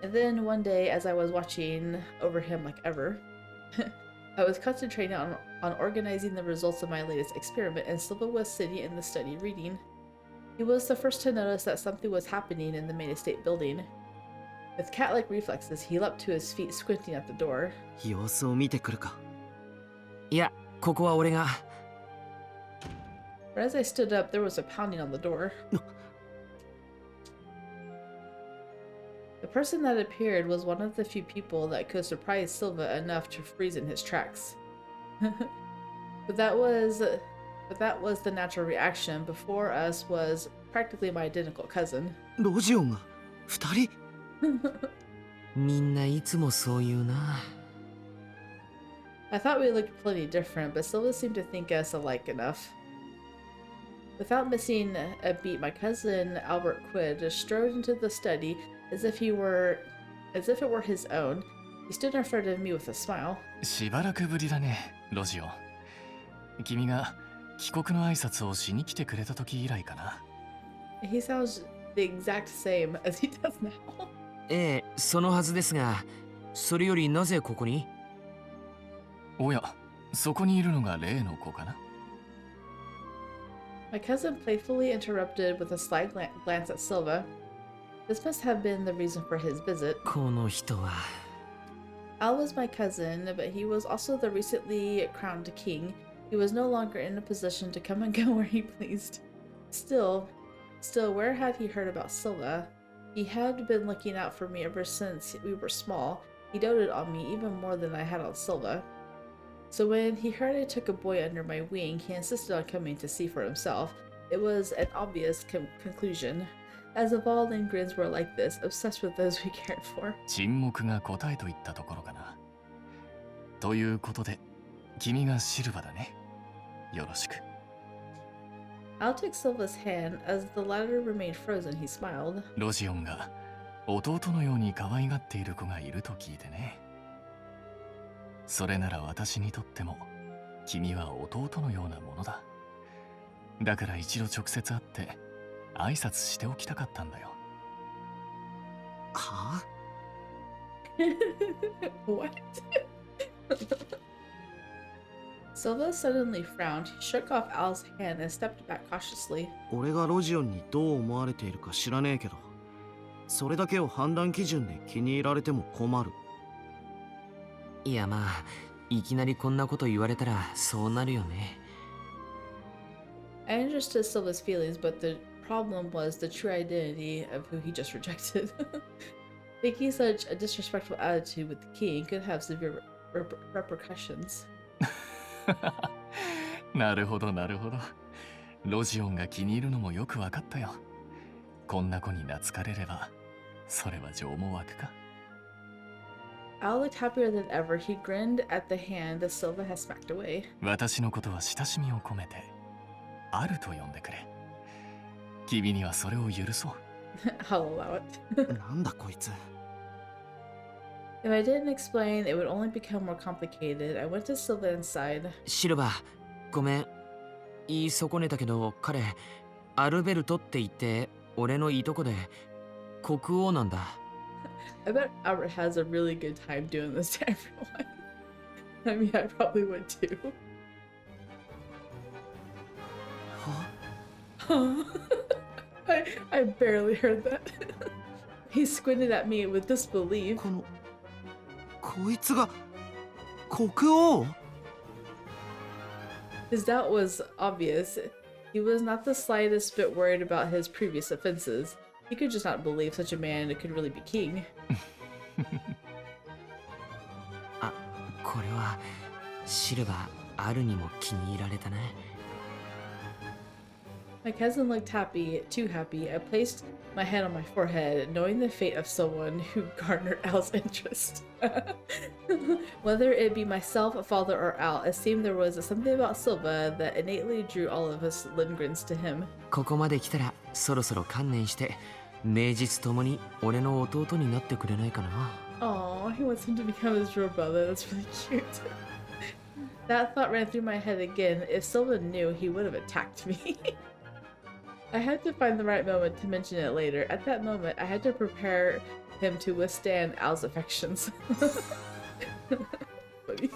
And then one day, as I was watching over him like ever, I was concentrating on organizing the results of my latest experiment, and Silva was sitting in the study reading. He was the first to notice that something was happening in the main estate building. With cat-like reflexes, he leapt to his feet, squinting at the door. 様子を見てくるか。いや、ここは俺が。But as I stood up, there was a pounding on the door. The person that appeared was one of the few people that could surprise Silva enough to freeze in his tracks. But that was the natural reaction. Before us was practically my identical cousin. ロジオンが2人？みんないつもそう言うな。I thought we looked plenty different, but Silva seemed to think us alike enough. Without missing a beat, my cousin Albert Quid just strode into the study as if it were his own. He stood in front of me with a smile. しばらくぶりだね、ロジオ。君が帰国の挨拶をしに来てくれた時以来かな。He sounds the exact same as he does now. ええ、そのはずですが、それよりなぜここに？おや、そこにいるのが例の子かな。My cousin playfully interrupted with a sly glance at Silva. This must have been the reason for his visit. この人は。Al was my cousin, but he was also the recently crowned king. He was no longer in a position to come and go where he pleased. Still, where had he heard about Silva? He had been looking out for me ever since we were small. He doted on me even more than I had on Silva. So when he heard I took a boy under my wing, he insisted on coming to see for himself. It was an obvious conclusion, as if all Lingrens were like this, obsessed with those we cared for. 沈黙が答えといったところかな。ということで、君がシルバだね。よろしく。Al took Silva's hand. As the latter remained frozen, he smiled. ロジオンが弟のように可愛がっている子がいると聞いてね。それなら私にとっても君は弟のようなものだ。だから一度直接会って挨拶しておきたかったんだよ。はWhat? Silva suddenly frowned. He shook off Al's hand and stepped back cautiously. 俺がロジオンにどう思われているか知らねえけど、それだけを判断基準で気に入られても困る。いやまあ、いきなりこんなこと言われたらそうなるよね。I understood Silva's feelings, but the problem was the true identity of who he just rejected. Taking such a disrespectful attitude with the king could have severe repercussions. なるほどなるほど。ロジオンが気に入るのもよくわかったよ。こんな子に懐かれれば、それは情も湧くか。Al looked happier than ever. He grinned at the hand that Silva had smacked away. 私のことは親しみを込めて、あると呼んでくれ。君にはそれを許そう。I'll allow it. なんだこいつ。If I didn't explain, it would only become more complicated. I went to Silva inside. シルバー、ごめん。言い損ねたけど、彼、アルベルトって言って、俺のいとこで、国王なんだ。I bet Albert has a really good time doing this to everyone. I mean, I probably would too. Huh? I barely heard that. He squinted at me with disbelief. こいつが国王？ His doubt was obvious. He was not the slightest bit worried about his previous offenses. He could just not believe such a man could really be king. あ、これはシルバー、アルにも気に入られたね。My cousin looked happy, too happy. I placed my hand on my forehead, knowing the fate of someone who garnered Al's interest. Whether it be myself, father, or Al, it seemed there was something about Silva that innately drew all of us Lingrens to him. ここまで来たら、そろそろ観念して、名実ともに俺の弟になってくれないかな。Aw, he wants him to become his real brother. That's really cute. That thought ran through my head again. If Silva knew, he would have attacked me. I had to find the right moment to mention it later. At that moment, I had to prepare him to withstand Al's affections. Funny.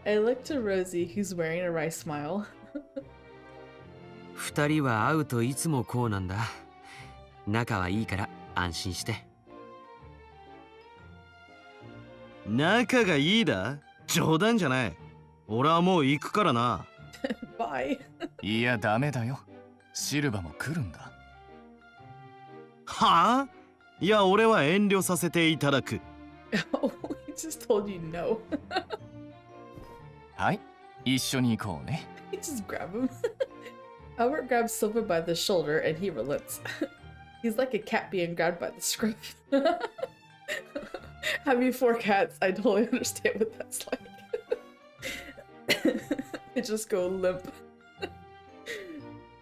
I looked to Rozy, who's wearing a wry smile. 二人は会うといつもこうなんだ。仲はいいから安心して。仲がいいだ？冗談じゃない。俺はもう行くからな。Bye. いや、ダメだよ。シルバも来るんだ。はあ？いや、俺は遠慮させていただく。Oh, he just told you no. はい、一緒に行こうね。 He just grab him. Albert grabs Silva by the shoulder and he relents. He's like a cat being grabbed by the scruff. Having 4 cats, I totally understand what that's like. They just go limp.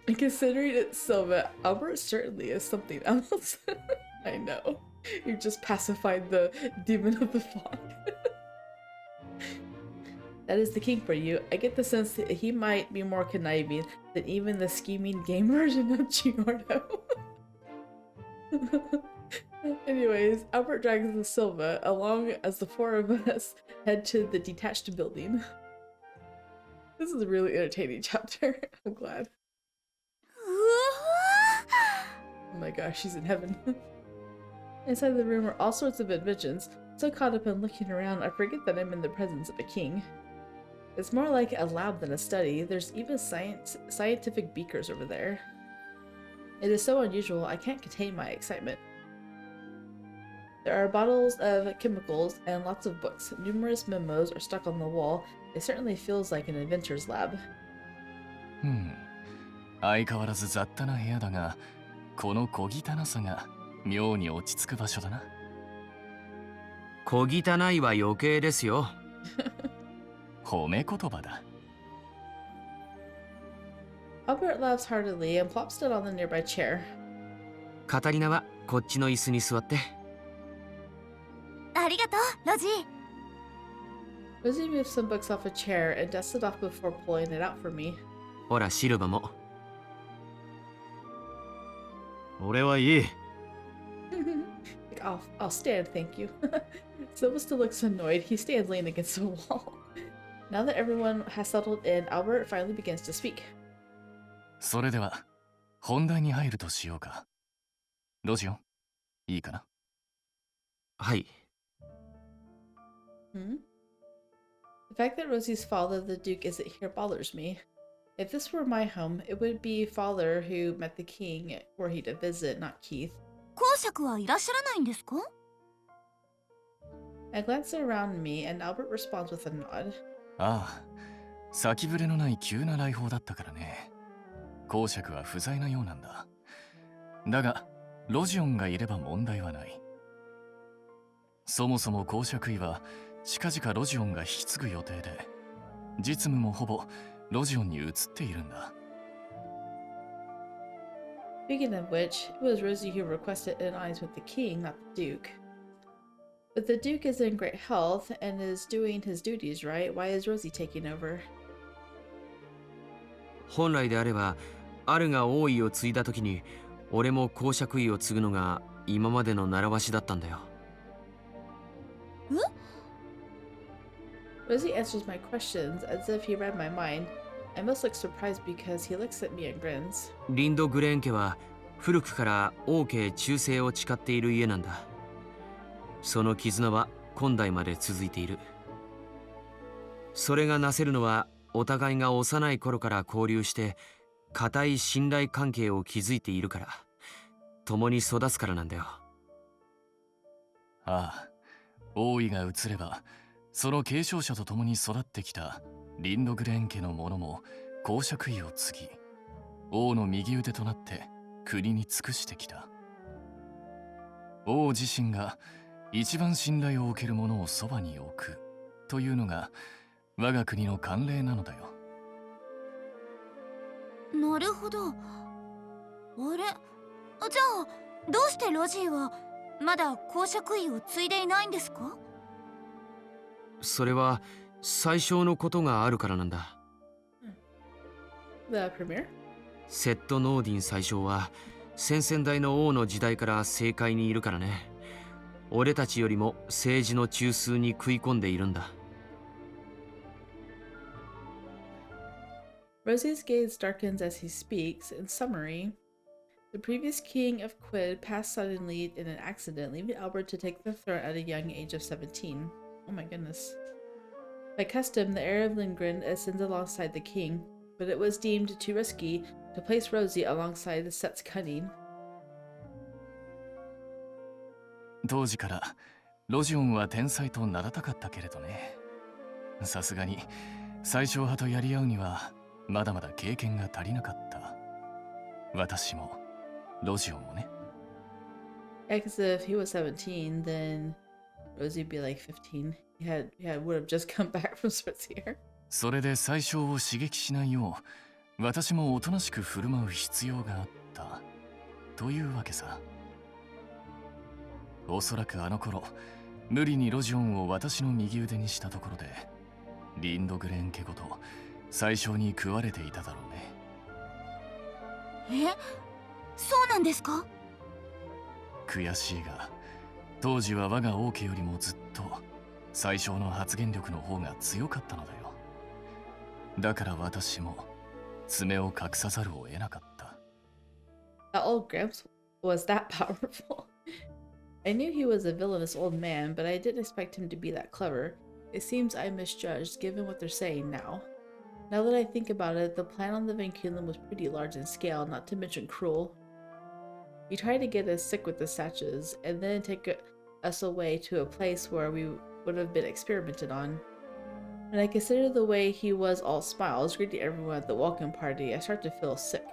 And considering it's Silva, Albert certainly is something else. I know. You just pacified the demon of the fog. That is the king for you. I get the sense that he might be more conniving than even the scheming game version of Giorno. Anyways, Albert drags the Silva along as the 4 of us head to the detached building. This is a really entertaining chapter. I'm glad. Oh my gosh, she's in heaven. Inside the room are all sorts of inventions. So caught up in looking around, I forget that I'm in the presence of a king. It's more like a lab than a study. There's even scientific beakers over there. It is so unusual, I can't contain my excitement. There are bottles of chemicals and lots of books. Numerous memos are stuck on the wall. It certainly feels like an inventor's lab. 相変わらず雑多な部屋だが、この小汚さが妙に落ち着く場所だな。小汚いは余計ですよ。褒め言葉だ。Albert laughs heartily and plops down on the nearby chair. カタリナはこっちの椅子に座って。ありがとう、ロジー。Rozy moves some books off a chair and dusts it off before pulling it out for me. ほらシルバも。俺はいい。I'll stand, thank you. Silva still looks annoyed. He stands leaning against the wall. Now that everyone has settled in, Albert finally begins to speak. それでは本題に入るとしようか。ロジオン、いいかな？はい。The fact that Rosie's father, the Duke, isn't here bothers me. If this were my home, it would be father who met the king were he to visit, not Keith. 公爵はいらっしゃらないんですか？ I glance around me and Albert responds with a nod. ああ、先触れのない急な来訪だったからね。公爵は不在なようなんだ。だが、ロジオンがいれば問題はない。そもそも公爵位は近々ロジオンが引き継ぐ予定で、実務もほぼロジオンに移っているんだ。Speaking of which, it was Rosie who requested an eyes with the king, not the Duke. But the Duke is in great health and is doing his duties, right? Why is Rosie taking over? 本来であれば、アルが王位を継いだ時に、俺も公爵位を継ぐのが今までの習わしだったんだよ。Rosie answers my questions as if he read my mind. I must look surprised because he looks at me and grins. リンドグレーン家は古くから王家忠誠を誓っている家なんだ。その絆は今代まで続いている。それがなせるのはお互いが幼い頃から交流して固い信頼関係を築いているから、共に育つからなんだよ。ああ、王位が移ればその継承者と共に育ってきたリンドグレーン家の者も公爵位を継ぎ、王の右腕となって国に尽くしてきた。王自身が一番信頼を受ける者をそばに置くというのが我が国の慣例なのだよ。なるほど。あれ？じゃあどうしてロジーはまだ公爵位を継いでいないんですか？それは最小のことがあるからなんだ。The premier? セット・ノーディン宰相は先々代の王の時代から政界にいるからね。俺たちよりも政治の中枢に食い込んでいるんだ。Rosie's gaze darkens as he speaks. In summary, the previous king of Quid passed suddenly in an accident, leaving Albert to take the throne at a young age of 17. Oh my goodness. By custom, the heir of Lindgren ascends alongside the king, but it was deemed too risky to place Rosie alongside the Set's cunning. 当時からロジオンは天才と名高かったけれどね。さすがに最小派とやり合うにはまだまだ経験が足りなかった。私もロジオンもね。Yeah, because if he was 17, then Rosy'd be like 15. Would have just come back from Switzerland. それで最小を刺激しないよう私もおとなしく振る舞う必要があったというわけさ。おそらくあの頃無理にロジオンを私の右腕にしたところでリンドグレン家ごと最小に食われていただろうね。え、そうなんですか？悔しいが当時は我が王家よりもずっと最小の発言力の方が強かったのだよ。だから私も爪を隠さざるを得なかった。That old Gramps was that powerful. I knew he was a villainous old man, but I didn't expect him to be that clever. It seems I misjudged given what they're saying now. Now that I think about it, the plan on the vinculum was pretty large in scale, not to mention cruel. He tried to get us sick with the statues, and then take us away to a place where we would have been experimented on. When I consider the way he was all smiles, greeting everyone at the welcome party, I start to feel sick.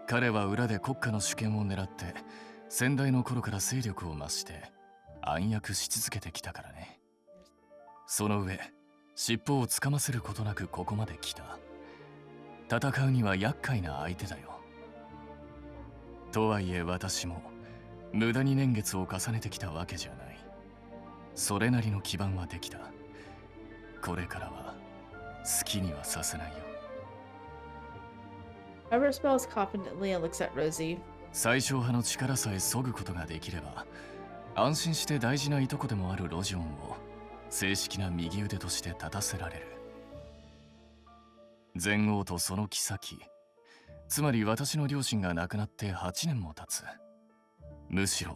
彼は裏で国家の主権を狙って先代の頃から勢力を増して暗躍し続けてきたからね。その上尻尾をつかませることなくここまで来た。戦うには厄介な相手だよ。とはいえ私も無駄に年月を重ねてきたわけじゃない。それなりの基盤はできた。これからは好きにはさせないよ。Robert smiles confidently and looks at Rozy. 最小派の力さえ削ぐことができれば安心して大事ないとこでもあるロジオンを正式な右腕として立たせられる。前王とその妃、つまり私の両親が亡くなって8年も経つ。むしろ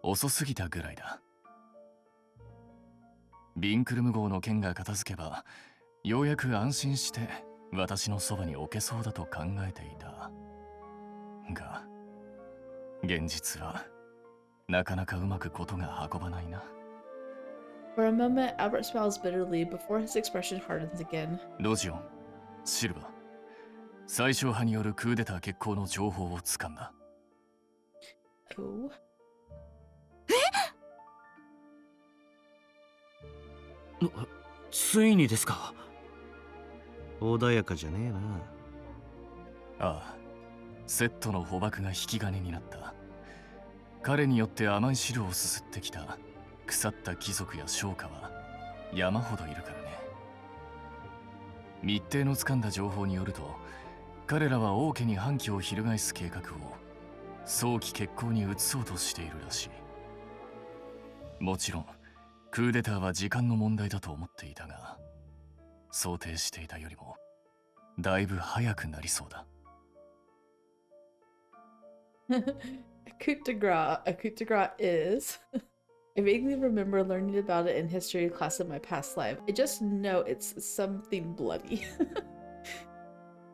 遅すぎたぐらいだ。ビンクルム号の件が片付けばようやく安心して私のそばに置けそうだと考えていたが、現実はなかなかうまくことが運ばないな。For a moment, Albert smiles bitterly before his expression hardens again. ロジオン、シルバー、最小派によるクーデター決行の情報をつかんだ。Oh. ついにですか。穏やかじゃねえな。ああ、セットの捕獲が引き金になった。彼によって甘い汁をすすってきた腐った貴族や商家は山ほどいるからね。密偵のつかんだ情報によると、彼らは王家に反旗を翻す計画を早期決行に移そうとしているらしい。もちろんクーデターは時間の問題だと思っていたが、想定していたよりもだいぶ早くなりそうだ。A coup de grace. A coup de grace is. I vaguely remember learning about it in history class in my past life. I just know it's something bloody.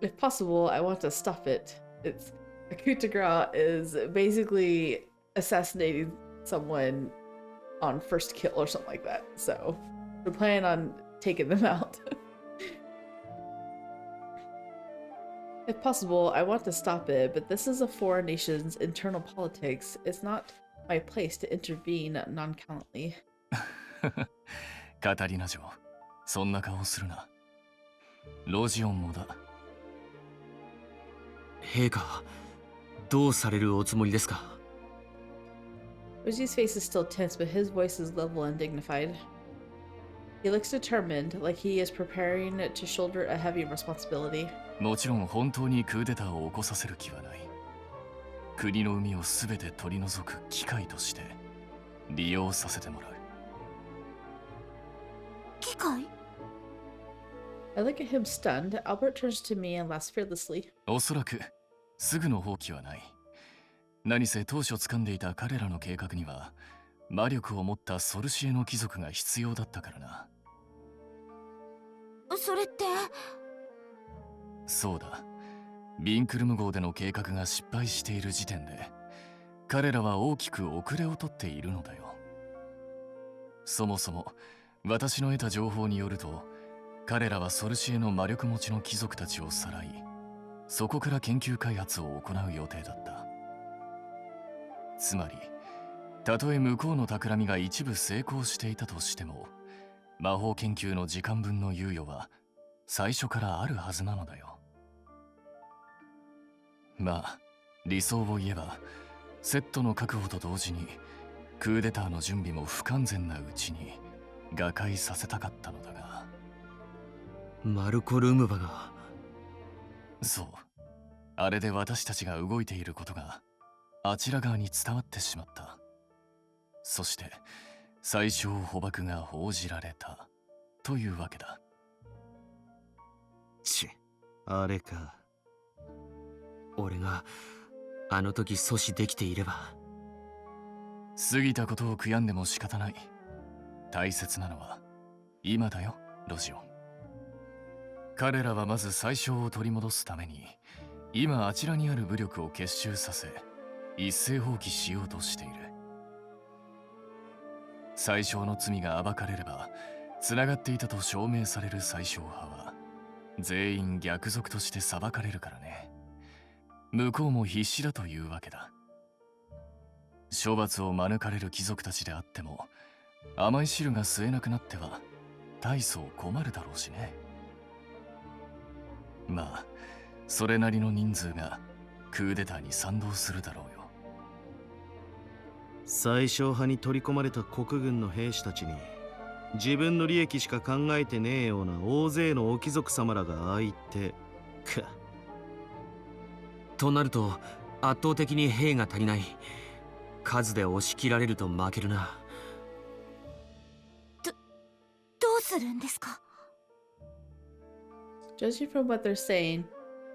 If possible, I want to stop it. It's a coup de grace is basically assassinating someone on first kill or something like that. So we're planning on taking them out. If possible, I want to stop it, but this is a foreign nation's internal politics. It's not my place to intervene nonchalantly. カタリナ嬢、そんな顔するな。ロジオンもだ。陛下、どうされるおつもりですか。Rozy's face is still tense, but his voice is level and dignified. He looks determined, like he is preparing to shoulder a heavy responsibility. もちろん本当にクーデターを起こさせる気はない。国の海をすべて取り除く機会として利用させてもらう。機械？ I look at him stunned. Albert turns to me and laughs fearlessly. おそらくすぐの放棄はない。何せ当初掴んでいた彼らの計画には魔力を持ったソルシエの貴族が必要だったからな。それって？そうだ。ビンクルム号での計画が失敗している時点で彼らは大きく遅れをとっているのだよ。そもそも私の得た情報によると、彼らはソルシエの魔力持ちの貴族たちをさらい、そこから研究開発を行う予定だった。つまりたとえ向こうの企みが一部成功していたとしても、魔法研究の時間分の猶予は最初からあるはずなのだよ。まあ理想を言えば、セットの確保と同時にクーデターの準備も不完全なうちに瓦解させたかったのだが。マルコルームバが。そう、あれで私たちが動いていることがあちら側に伝わってしまった。そして最小捕獲が報じられたというわけだ。あれか。俺があの時阻止できていれば。過ぎたことを悔やんでも仕方ない。大切なのは今だよ、ロジオン。彼らはまず最小を取り戻すために、今あちらにある武力を結集させ、一斉放棄しようとしている。最小の罪が暴かれれば、繋がっていたと証明される最小派は全員逆賊として裁かれるからね。向こうも必死だというわけだ。処罰を免れる貴族たちであっても、甘い汁が吸えなくなっては大層困るだろうしね。まあそれなりの人数がクーデターに賛同するだろうよ。最小派に取り込まれた国軍の兵士たちに、自分の利益しか考えてねえような大勢のお貴族様らがああ言ってとなると圧倒的に兵が足りない。数で押し切られると負けるな。どうするんですか？ Judging from what they're saying,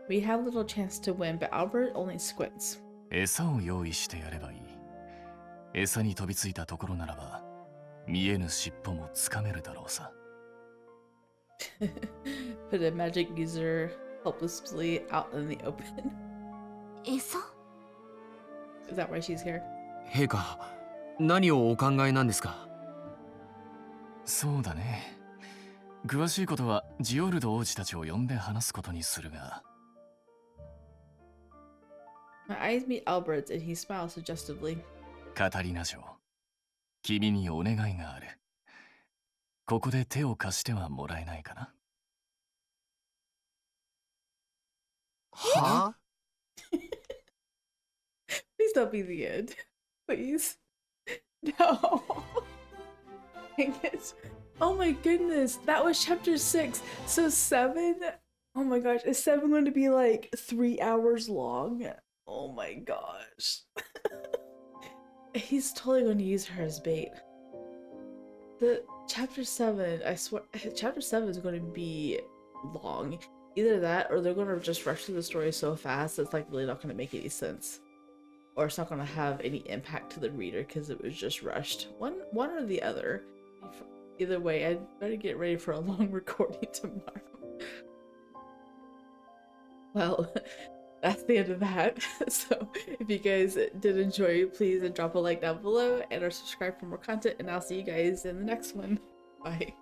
we have little chance to win, but Albert only squints. 餌を用意してやればいい。餌に飛びついたところならば、見えぬ尻尾もつかめるだろうさ。Put a magic user helplessly out in the open. 餌？ Is that why she's here? 陛下、何をお考えなんですか？そうだね。詳しいことはジオルド王子たちを呼んで話すことにするが。My eyes meet Albert's and he smiles suggestively. カタリナ嬢、君にお願いがある。ここで手を貸してはもらえないかな？は？ Please don't be the end. Please. No. Dang it. Oh my goodness. That was chapter 6. So 7? Oh my gosh. Is 7 going to be like 3 hours long? Oh my gosh. He's totally going to use her as bait. The chapter 7, I swear, chapter 7 is going to be long. Either that or they're going to just rush through the story so fast it's like really not going to make any sense. Or it's not going to have any impact to the reader because it was just rushed. One or the other. Either way, I'd better get ready for a long recording tomorrow. Well, that's the end of that. So if you guys did enjoy, please drop a like down below and or subscribe for more content, and I'll see you guys in the next one. Bye.